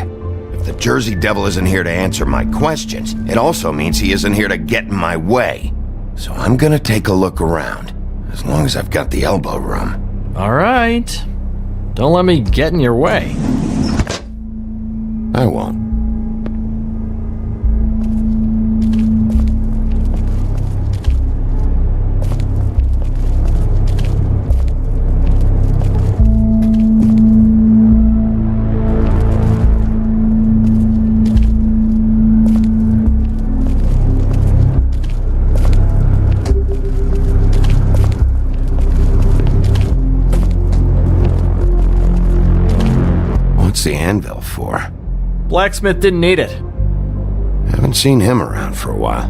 If the Jersey Devil isn't here to answer my questions, it also means he isn't here to get in my way. So I'm gonna take a look around. As long as I've got the elbow room.
All right. Don't let me get in your way.
I won't. anvil for?
Blacksmith didn't need it.
Haven't seen him around for a while.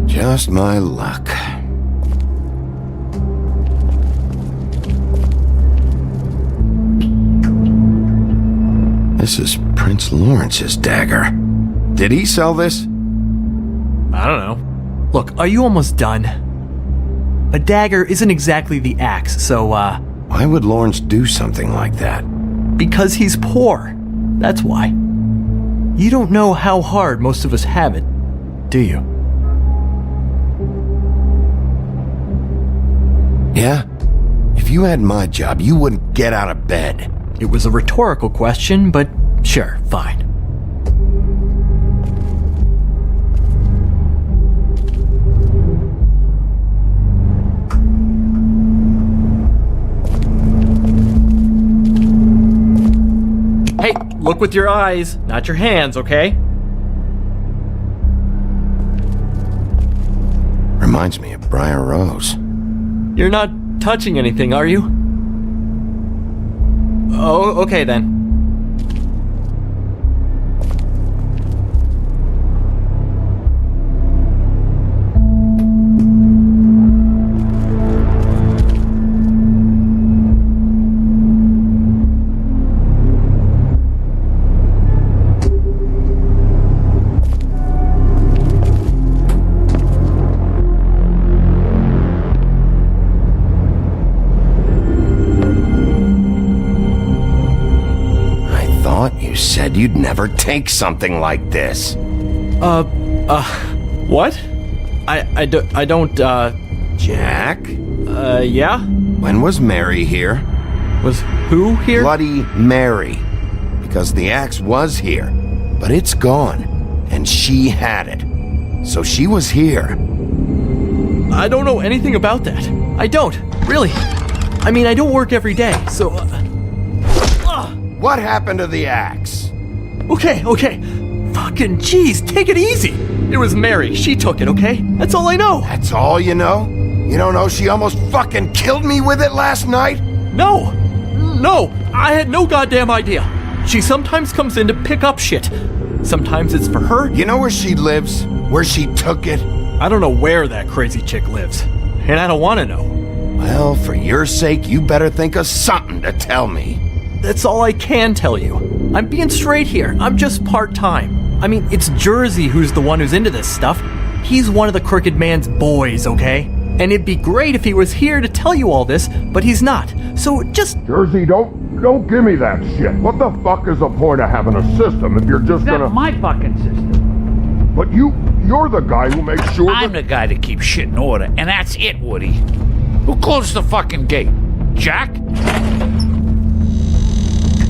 Just my luck. This is Prince Lawrence's dagger. Did he sell this?
I don't know. Look, are you almost done? A dagger isn't exactly the axe, so,
Why would Lawrence do something like that?
Because he's poor. That's why. You don't know how hard most of us have it, do you?
Yeah? If you had my job, you wouldn't get out of bed.
It was a rhetorical question, but sure, fine. Hey, look with your eyes, not your hands, okay?
Reminds me of Briar Rose.
You're not touching anything, are you? Oh, okay then.
You said you'd never take something like this.
What? I don't,
Jack?
Yeah?
When was Mary here?
Was who here?
Bloody Mary. Because the axe was here, but it's gone, and she had it. So she was here.
I don't know anything about that. I don't, really. I mean, I don't work every day, so...
What happened to the axe?
Okay. Fucking jeez, take it easy. It was Mary. She took it, okay? That's all I know.
That's all you know? You don't know she almost fucking killed me with it last night?
No, I had no goddamn idea. She sometimes comes in to pick up shit. Sometimes it's for her.
You know where she lives? Where she took it?
I don't know where that crazy chick lives. And I don't want to know.
Well, for your sake, you better think of something to tell me.
That's all I can tell you. I'm being straight here. I'm just part-time. I mean, it's Jersey who's the one who's into this stuff. He's one of the Crooked Man's boys, okay? And it'd be great if he was here to tell you all this, but he's not. So just...
Jersey, don't give me that shit. What the fuck is the point of having a system if you're just gonna...
That's my fucking system.
But you're the guy who makes sure
I'm the guy that keeps shit in order, and that's it, Woody. Who closed the fucking gate? Jack?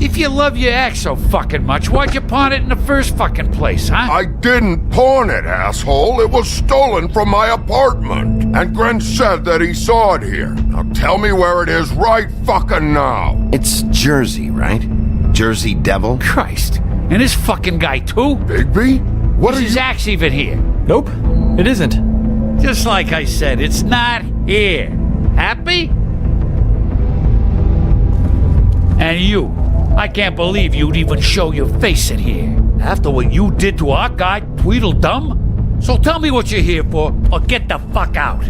If you love your ex so fucking much, why'd you pawn it in the first fucking place, huh?
I didn't pawn it, asshole. It was stolen from my apartment. And Gren said that he saw it here. Now tell me where it is right fucking now.
It's Jersey, right? Jersey Devil?
Christ. And this fucking guy, too?
Bigby? What
is his axe even here?
Nope, it isn't.
Just like I said, it's not here. Happy? And you. I can't believe you'd even show your face in here. After what you did to our guy, Tweedledum? So tell me what you're here for, or get the fuck out.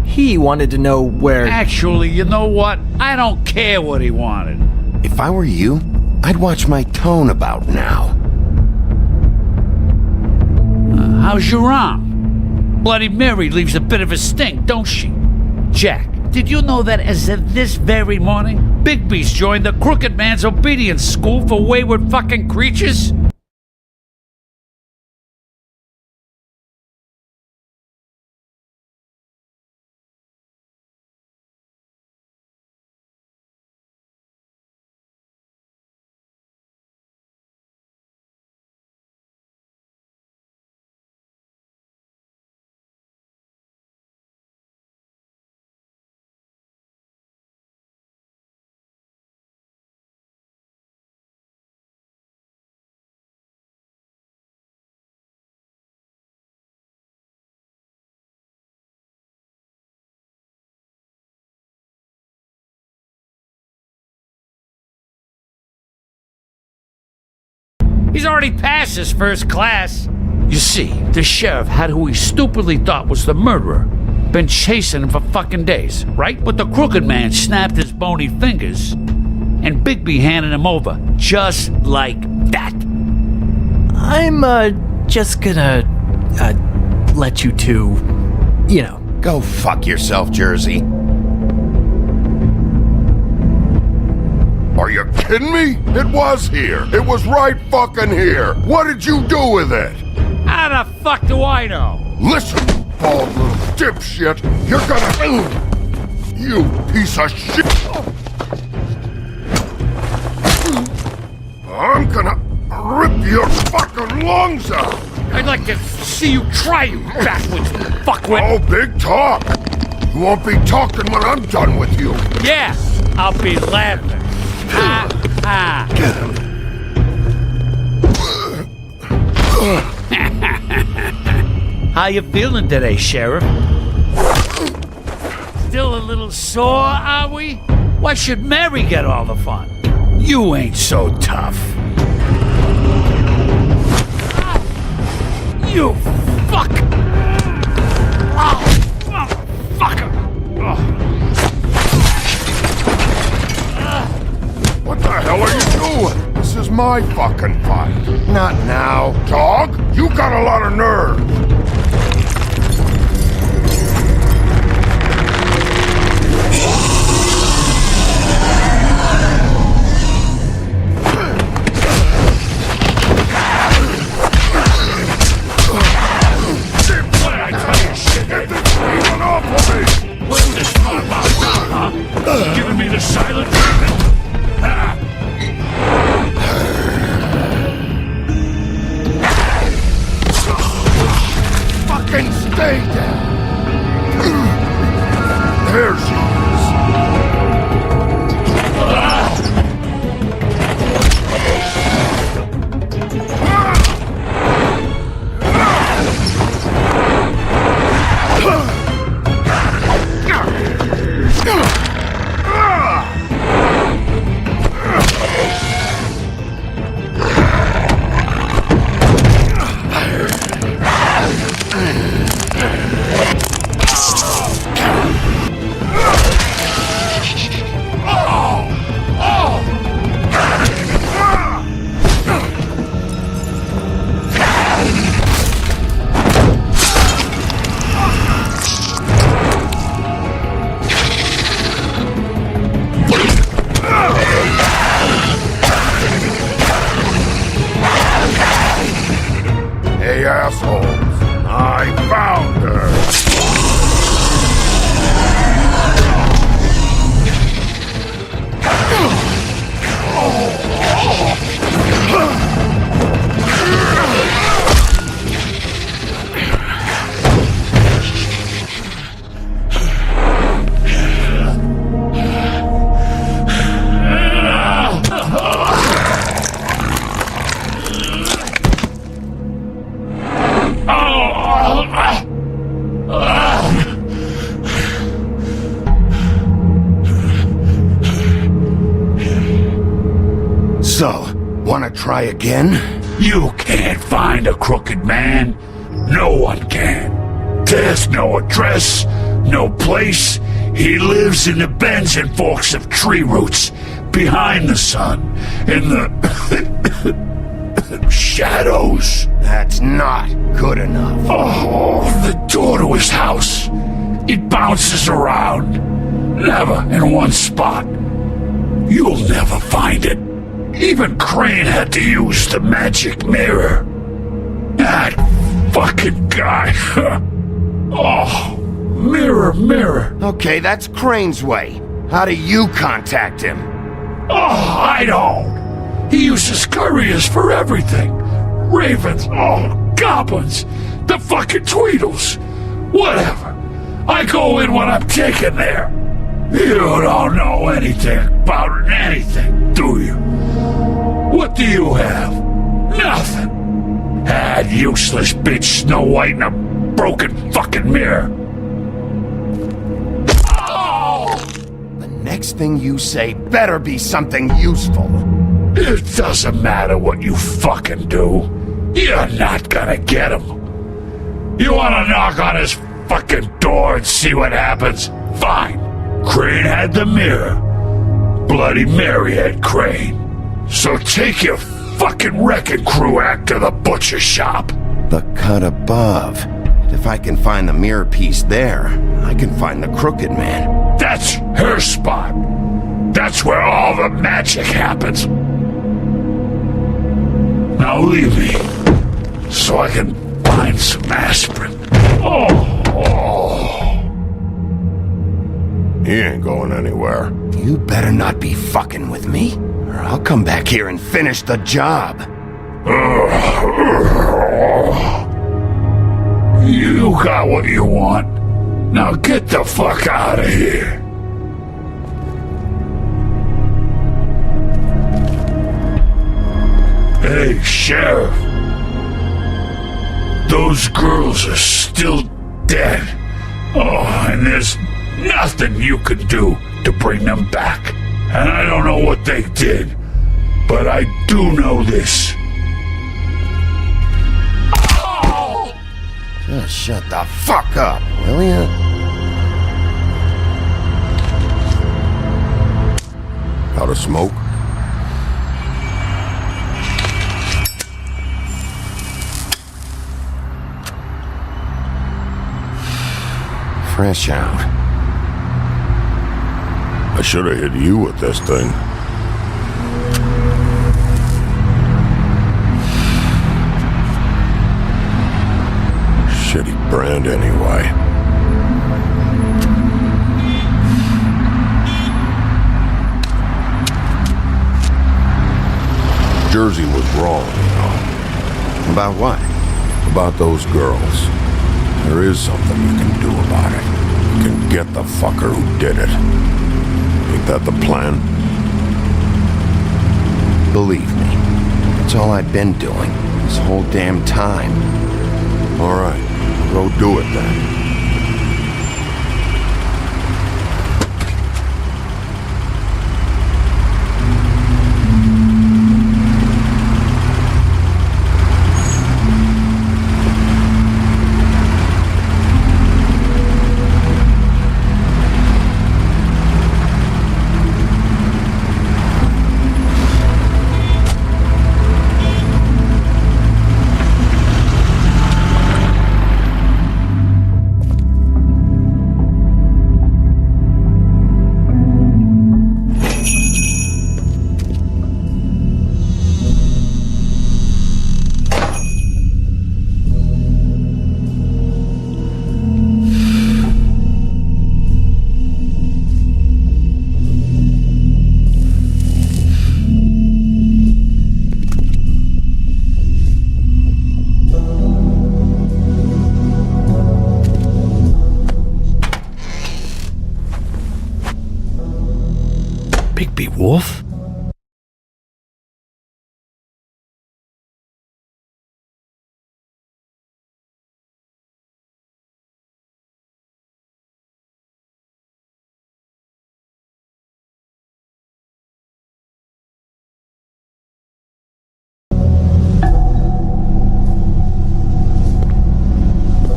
He wanted to know where...
Actually, you know what? I don't care what he wanted.
If I were you, I'd watch my tone about now.
How's your arm? Bloody Mary leaves a bit of a stink, don't she? Jack, did you know that as of this very morning, Bigby's joined the Crooked Man's Obedience School for Wayward Fucking Creatures? He's already passed his first class. You see, the sheriff had who he stupidly thought was the murderer. Been chasing him for fucking days, right? But the crooked man snapped his bony fingers, and Bigby handed him over, just like that.
I'm, just gonna, let you two,
Go fuck yourself, Jersey.
Are you kidding me? It was here. It was right fucking here. What did you do with it?
How the fuck do I know?
Listen, you bald little dipshit. You're gonna... You piece of shit. I'm gonna rip your fucking lungs out.
I'd like to see you try, you backwoods fuckwit.
Oh, big talk. You won't be talking when I'm done with you.
Yeah, I'll be laughing. Ha ha.
Get him.
How you feeling today, Sheriff? Still a little sore, are we? Why should Mary get all the fun? You ain't so tough. You fuck! Oh, fucker!
What the hell are you doing? This is my fucking fight. Not now. Dog, you got a lot of nerve.
Giving me the silent treatment?
Fucking stay down. There she is. Hey, assholes. I found her. So, wanna try again?
You can't find a crooked man. No one can. There's no address, no place. He lives in the bends and forks of tree roots, behind the sun, in the shadows.
That's not good enough.
Oh, the door to his house. It bounces around. Never in one spot. You'll never find it. Even Crane had to use the magic mirror. That fucking guy. Oh, mirror, mirror.
Okay, that's Crane's way. How do you contact him?
Oh, I don't. He uses couriers for everything. Ravens, goblins, the fucking Tweedles. Whatever. I go in when I'm taken there. You don't know anything about anything, do you? What do you have? Nothing. That useless bitch Snow White and a broken fucking mirror.
The next thing you say better be something useful.
It doesn't matter what you fucking do. You're not gonna get him. You wanna knock on his fucking door and see what happens? Fine. Crane had the mirror. Bloody Mary had Crane. So take your fucking wrecking crew act to the butcher shop.
The cut above. If I can find the mirror piece there, I can find the crooked man.
That's her spot. That's where all the magic happens. Now leave me, so I can find some aspirin.
He ain't going anywhere. You better not be fucking with me, or I'll come back here and finish the job.
You got what you want. Now get the fuck out of here. Hey, Sheriff. Those girls are still dead. Oh, and there's nothing you can do to bring them back. And I don't know what they did, but I do know this.
Just shut the fuck up, will ya? Out of smoke? Fresh out.
I should have hit you with this thing. Shitty brand anyway. Jersey was wrong, you know.
About what?
About those girls. There is something you can do about it. You can get the fucker who did it. Ain't that the plan?
Believe me, that's all I've been doing this whole damn time.
All right, go do it then.
Wolf?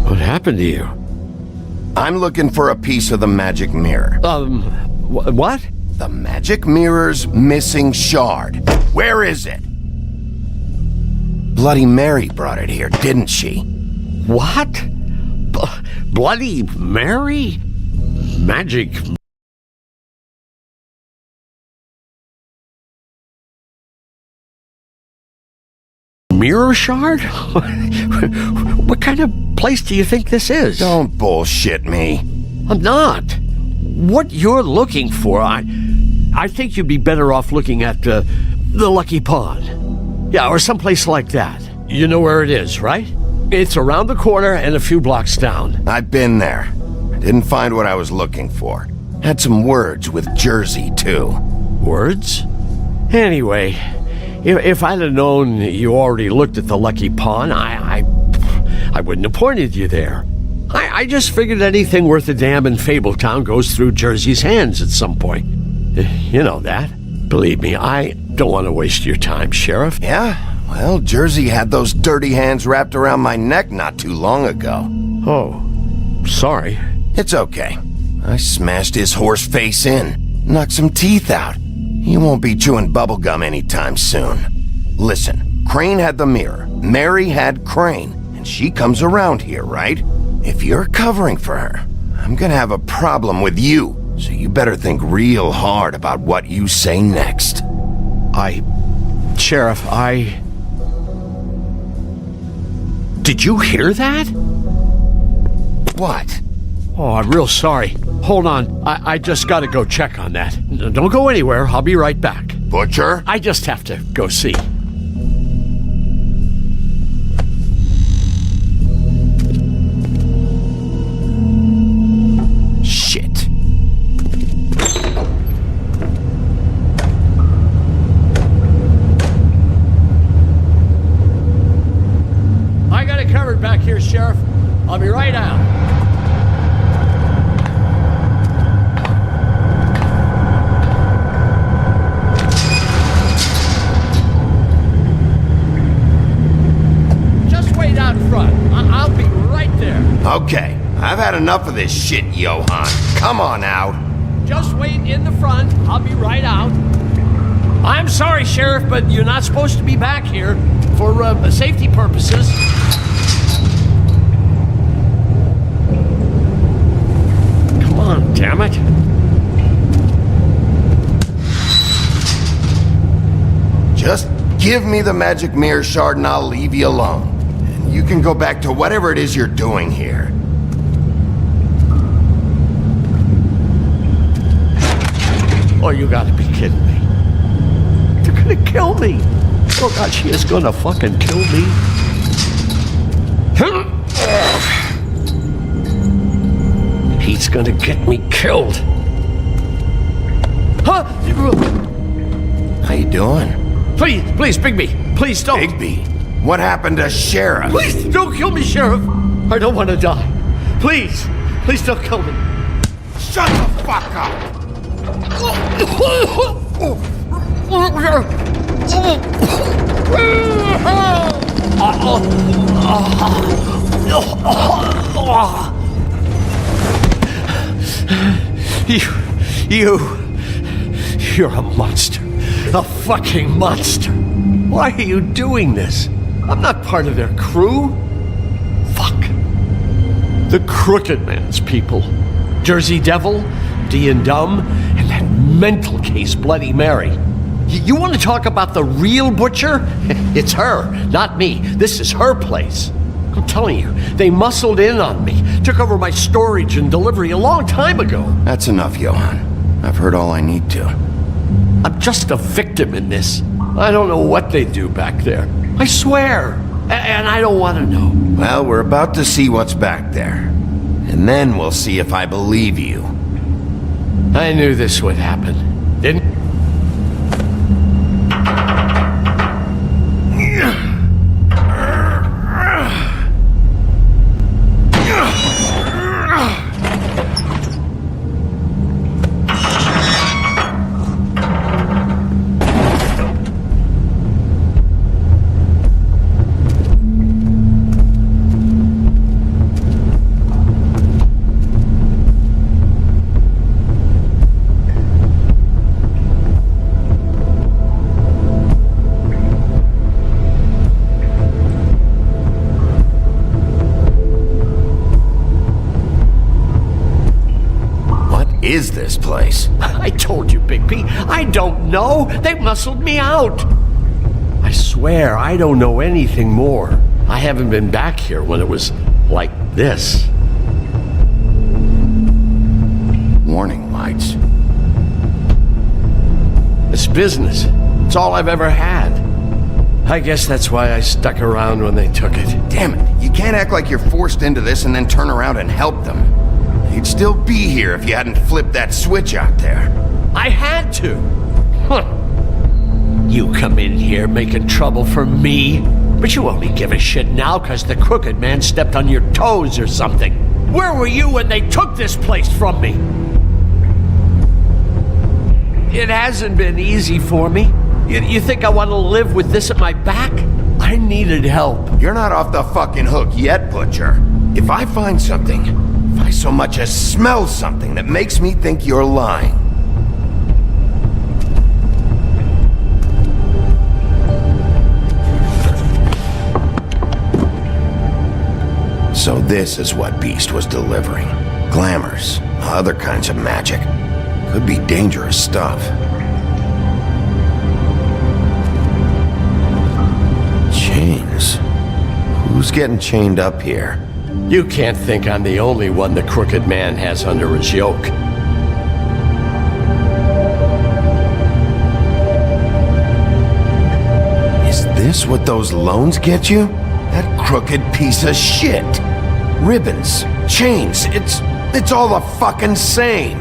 What happened to you?
I'm looking for a piece of the magic mirror.
What?
The magic mirror's missing shard. Where is it? Bloody Mary brought it here, didn't she?
What? Bloody Mary? Magic mirror shard? What kind of place do you think this is?
Don't bullshit me.
I'm not. What you're looking for, I think you'd be better off looking at the Lucky Pond. Yeah, or someplace like that. You know where it is, right? It's around the corner and a few blocks down.
I've been there. Didn't find what I was looking for. Had some words with Jersey, too.
Words? Anyway, if I'd have known you already looked at the Lucky Pond, I wouldn't have pointed you there. I just figured anything worth a damn in Fabletown goes through Jersey's hands at some point. You know that. Believe me, I don't want to waste your time, Sheriff.
Yeah? Well, Jersey had those dirty hands wrapped around my neck not too long ago.
Oh, sorry.
It's okay. I smashed his horse face in, knocked some teeth out. He won't be chewing bubblegum anytime soon. Listen, Crane had the mirror, Mary had Crane, and she comes around here, right? If you're covering for her, I'm gonna have a problem with you, so you better think real hard about what you say next.
Sheriff, Did you hear that?
What?
Oh, I'm real sorry. Hold on, I just gotta go check on that. Don't go anywhere, I'll be right back.
Butcher?
I just have to go see.
Shit.
I got it covered back here, Sheriff. I'll be right out. Just wait out front. I'll be right there.
Okay, I've had enough of this shit, Johan. Come on out.
Just wait in the front. I'll be right out. I'm sorry, Sheriff, but you're not supposed to be back here for safety purposes. Come on, damn it.
Just give me the magic mirror shard and I'll leave you alone. And you can go back to whatever it is you're doing here.
Oh, you gotta be kidding me. They're gonna kill me. Oh God, she is gonna fucking kill me. He's gonna get me killed. Huh?
How you doing?
Please, Bigby, please don't.
Bigby? What happened to Sheriff?
Please don't kill me, Sheriff. I don't want to die. Please don't kill me.
Shut the fuck up!
You're a monster. A fucking monster. Why are you doing this? I'm not part of their crew. Fuck. The Crooked Man's people. Jersey Devil, D and Dumb, and that mental case Bloody Mary. You want to talk about the real butcher? It's her, not me. This is her place. I'm telling you, they muscled in on me, took over my storage and delivery a long time ago.
That's enough, Johan. I've heard all I need to.
I'm just a victim in this. I don't know what they do back there. I swear. And I don't want to know.
Well, we're about to see what's back there. And then we'll see if I believe you.
I knew this would happen. Didn't...
Is this place?
I told you, Bigby. I don't know. They muscled me out. I swear I don't know anything more. I haven't been back here when it was like this.
Warning lights.
It's business. It's all I've ever had. I guess that's why I stuck around when they took it.
Damn it. You can't act like you're forced into this and then turn around and help them. You'd still be here if you hadn't flipped that switch out there.
I had to. Huh. You come in here making trouble for me, but you only give a shit now because the Crooked Man stepped on your toes or something. Where were you when they took this place from me? It hasn't been easy for me. You think I want to live with this at my back? I needed help.
You're not off the fucking hook yet, Butcher. If I find something, if I so much as smell something that makes me think you're lying, so this is what Beast was delivering. Glamours, other kinds of magic. Could be dangerous stuff. Chains. Who's getting chained up here?
You can't think I'm the only one the crooked man has under his yoke.
Is this what those loans get you? That crooked piece of shit. Ribbons, chains, it's all the fucking same.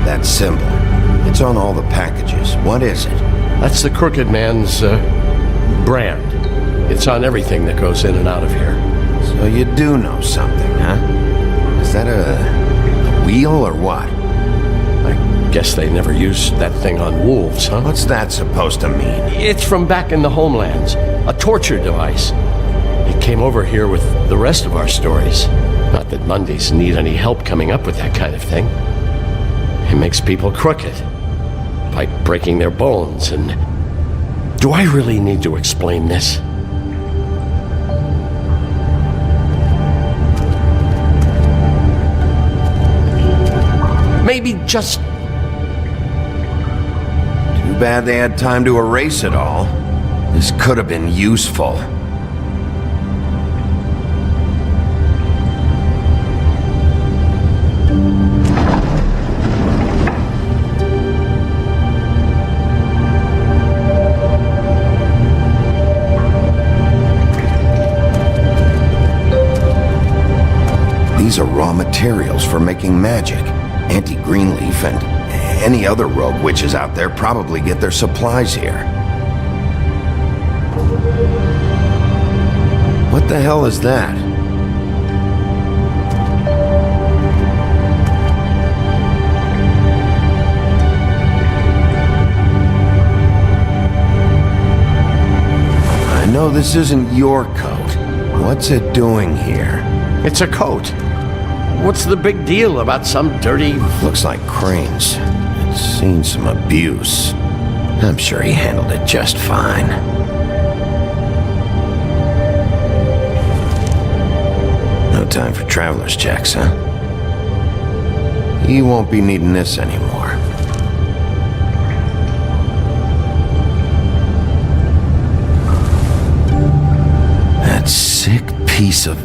That symbol, it's on all the packages. What is it?
That's the crooked man's brand. It's on everything that goes in and out of here.
So you do know something, huh? Is that a wheel or what?
I guess they never used that thing on wolves, huh?
What's that supposed to mean?
It's from back in the homelands. A torture device. It came over here with the rest of our stories. Not that Mondays need any help coming up with that kind of thing. It makes people crooked. By breaking their bones and... Do I really need to explain this? Maybe just...
Too bad they had time to erase it all. This could have been useful. These are raw materials for making magic. Auntie Greenleaf and any other rogue witches out there probably get their supplies here. What the hell is that? I know this isn't your coat. What's it doing here?
It's a coat. What's the big deal about some dirty...
Looks like Crane's. It's seen some abuse. I'm sure he handled it just fine. No time for traveler's checks, huh? He won't be needing this anymore. That sick piece of...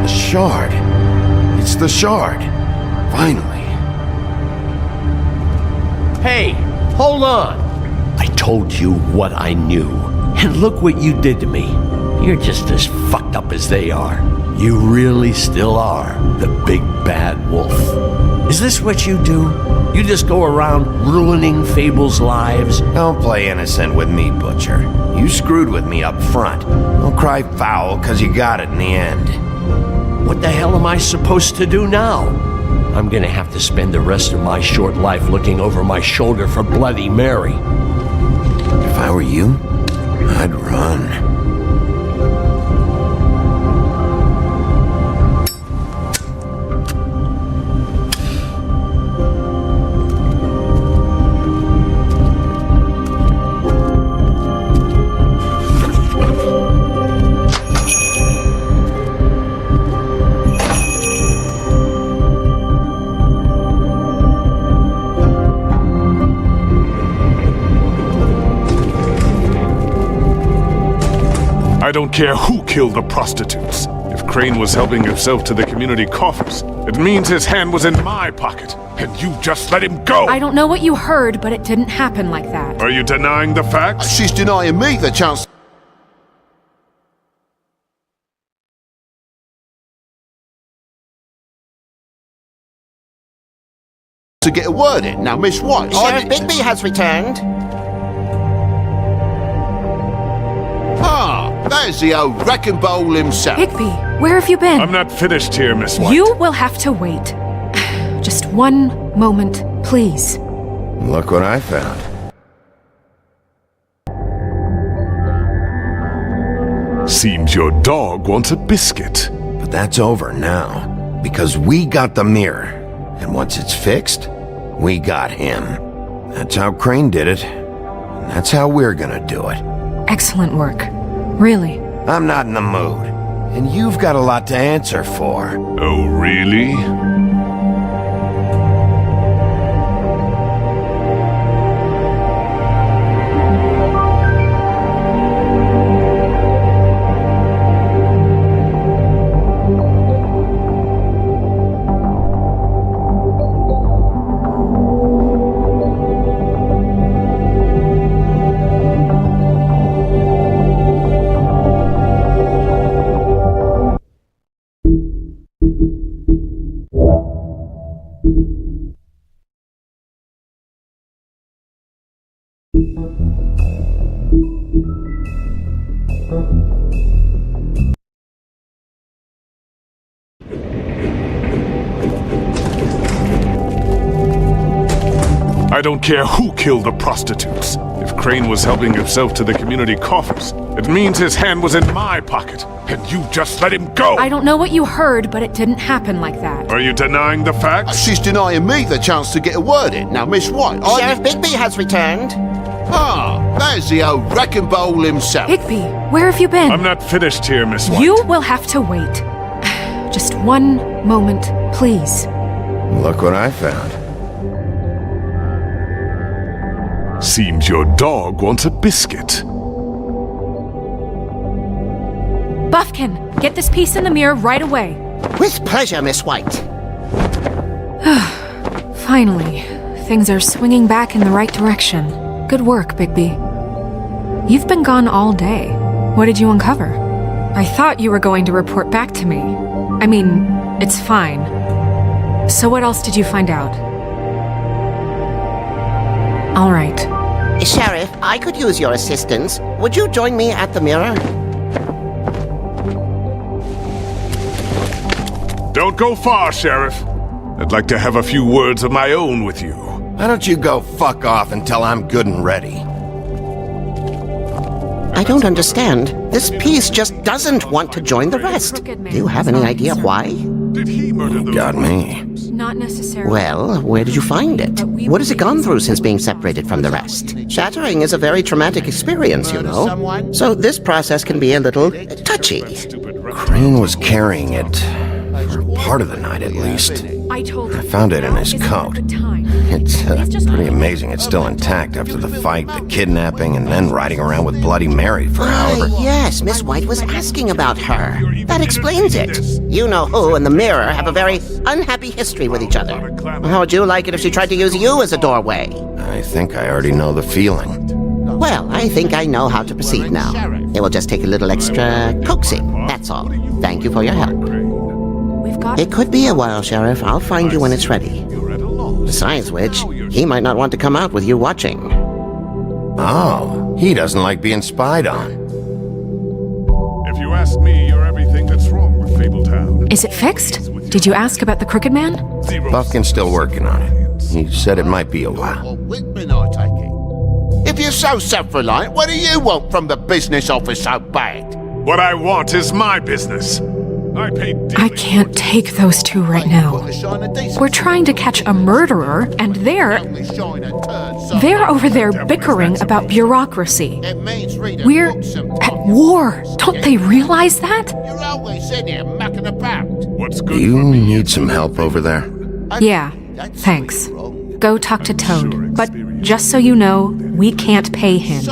Shard. It's the shard. Finally.
Hey, hold on. I told you what I knew. And look what you did to me. You're just as fucked up as they are. You really still are the big bad wolf. Is this what you do? You just go around ruining Fable's lives?
Don't play innocent with me, Butcher. You screwed with me up front. Don't cry foul, cause you got it in the end.
What the hell am I supposed to do now? I'm gonna have to spend the rest of my short life looking over my shoulder for Bloody Mary.
If I were you, I'd run.
I don't care who killed the prostitutes. If Crane was helping himself to the community coffers, it means his hand was in my pocket, and you just let him go!
I don't know what you heard, but it didn't happen like that.
Are you denying the facts?
She's denying me the chance to get a word in. Now, Miss White,
Sheriff Bigby has returned.
Ah, there's the old wrecking bowl himself.
Bigby, where have you been?
I'm not finished here, Miss White.
You will have to wait. Just one moment, please.
Look what I found.
Seems your dog wants a biscuit.
But that's over now, because we got the mirror. And once it's fixed, we got him. That's how Crane did it. And that's how we're gonna do it.
Excellent work. Really.
I'm not in the mood. And you've got a lot to answer for.
Oh, really? I don't care who killed the prostitutes. If Crane was helping himself to the community coffers, it means his hand was in my pocket, and you just let him go!
I don't know what you heard, but it didn't happen like that.
Are you denying the facts?
She's denying me the chance to get a word in. Now, Miss White,
Sheriff Bigby has returned.
Ah, there's the old wrecking bowl himself.
Bigby, where have you been?
I'm not finished here, Miss White.
You will have to wait. Just one moment, please.
Look what I found.
Seems your dog wants a biscuit.
Buffkin, get this piece in the mirror right away.
With pleasure, Miss White.
Finally, things are swinging back in the right direction. Good work, Bigby. You've been gone all day. What did you uncover? I thought you were going to report back to me. I mean, it's fine. So what else did you find out? All right.
Sheriff, I could use your assistance. Would you join me at the mirror?
Don't go far, Sheriff. I'd like to have a few words of my own with you.
Why don't you go fuck off until I'm good and ready?
I don't understand. This piece just doesn't want to join the rest. Do you have any idea why?
You got me.
Not necessarily.
Well, where did you find it? What has it gone through since being separated from the rest? Shattering is a very traumatic experience, you know. So this process can be a little touchy.
Crane was carrying it for part of the night at least.
I
found it in his coat. It's pretty amazing it's still intact after the fight, the kidnapping, and then riding around with Bloody Mary for however...
Yes, Miss White was asking about her. That explains it. You know who and the mirror have a very unhappy history with each other. How would you like it if she tried to use you as a doorway?
I think I already know the feeling.
Well, I think I know how to proceed now. It will just take a little extra coaxing, that's all. Thank you for your help. It could be a while, Sheriff. I'll find you when it's ready. Besides which, he might not want to come out with you watching.
Oh, he doesn't like being spied on.
If you ask me, you're everything that's wrong with Fabletown.
Is it fixed? Did you ask about the Crooked Man?
Buffkin's still working on it. He said it might be a while.
If you're so self-reliant, what do you want from the business office so bad?
What I want is my business.
I can't take those two right now. We're trying to catch a murderer, and they're over there bickering about bureaucracy. We're at war. Don't they realize that?
Do you need some help over there?
Yeah, thanks. Go talk to Toad. But just so you know, we can't pay him.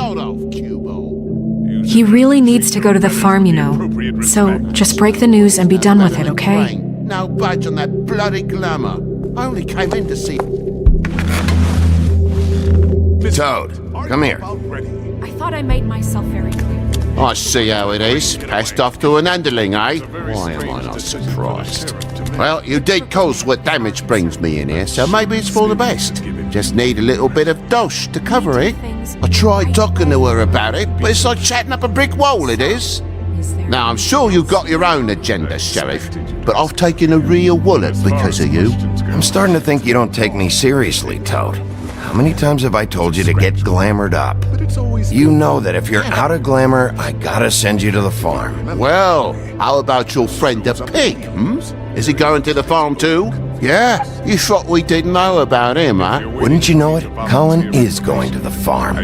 He really needs to go to the farm, you know. So just break the news and be done with it, okay?
No budge on that bloody glamour. I only came in to see...
Toad, come here.
I thought I made myself very clear.
I see how it is. Passed off to an underling, eh? Why am I not surprised? Well, you did cause what damage brings me in here, so maybe it's for the best. Just need a little bit of dosh to cover it. I tried talking to her about it, but it's like chatting up a brick wall, it is. Now, I'm sure you've got your own agenda, Sheriff, but I've taken a real wallet because of you.
I'm starting to think you don't take me seriously, Toad. How many times have I told you to get glamored up? You know that if you're out of glamour, I gotta send you to the farm.
Well, how about your friend the pig, Is he going to the farm too? Yeah? You thought we didn't know about him, huh?
Wouldn't you know it? Colin is going to the farm.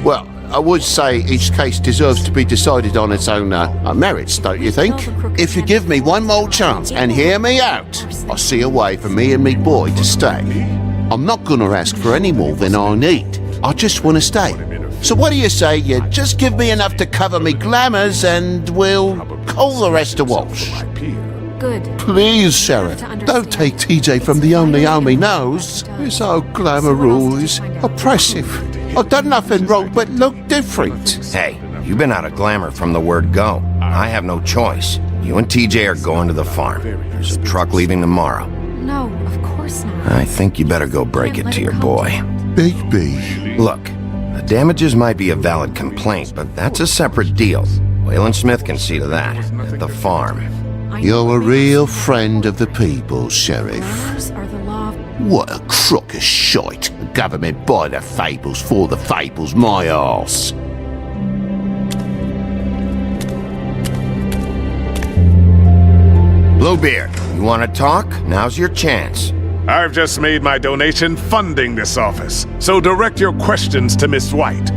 Well, I would say each case deserves to be decided on its own merits, don't you think? If you give me one more chance and hear me out, I'll see a way for me and me boy to stay. I'm not gonna ask for any more than I need. I just want to stay. So what do you say you just give me enough to cover me glamours and we'll call the rest a wash?
Good.
Please, Sheriff, don't take TJ from the only home he knows. This old glamour rule is oppressive. I've done nothing wrong but look different.
Hey, you've been out of glamour from the word go. I have no choice. You and TJ are going to the farm. There's a truck leaving tomorrow.
No, of course not.
I think you better go break it to your boy.
Big B.
Look, the damages might be a valid complaint, but that's a separate deal. Waylon Smith can see to that, at the farm.
You're a real friend of the people, Sheriff. What a crock of shite. The government by the fables, for the fables, my arse.
Bluebeard, you want to talk? Now's your chance.
I've just made my donation funding this office, so direct your questions to Miss White.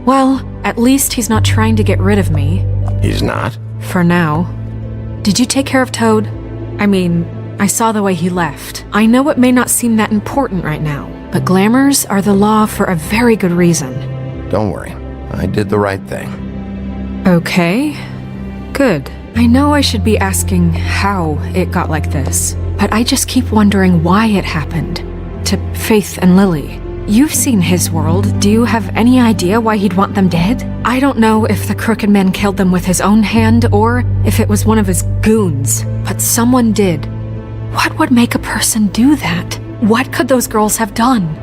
Well, at least he's not trying to get rid of me.
He's not?
For now. Did you take care of Toad? I mean, I saw the way he left. I know it may not seem that important right now, but glamours are the law for a very good reason.
Don't worry. I did the right thing.
Okay. Good. I know I should be asking how it got like this, but I just keep wondering why it happened. To Faith and Lily. You've seen his world. Do you have any idea why he'd want them dead? I don't know if the Crooked Man killed them with his own hand or if it was one of his goons, but someone did. What would make a person do that? What could those girls have done?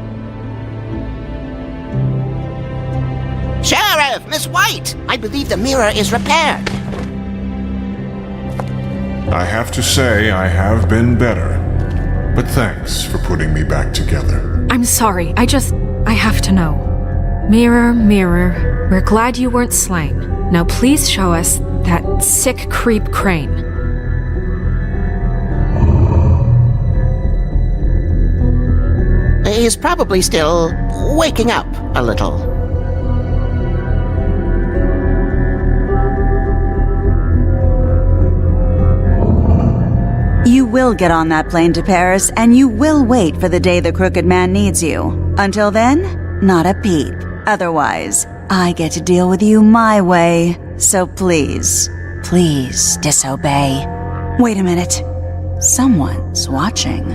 Sheriff, Miss White! I believe the mirror is repaired.
I have to say I have been better, but thanks for putting me back together.
I'm sorry, I have to know. Mirror, mirror, we're glad you weren't slain. Now please show us that sick creep Crane.
He's probably still waking up a little.
You will get on that plane to Paris, and you will wait for the day the Crooked Man needs you. Until then, not a peep. Otherwise, I get to deal with you my way. So please, please disobey. Wait a minute. Someone's watching.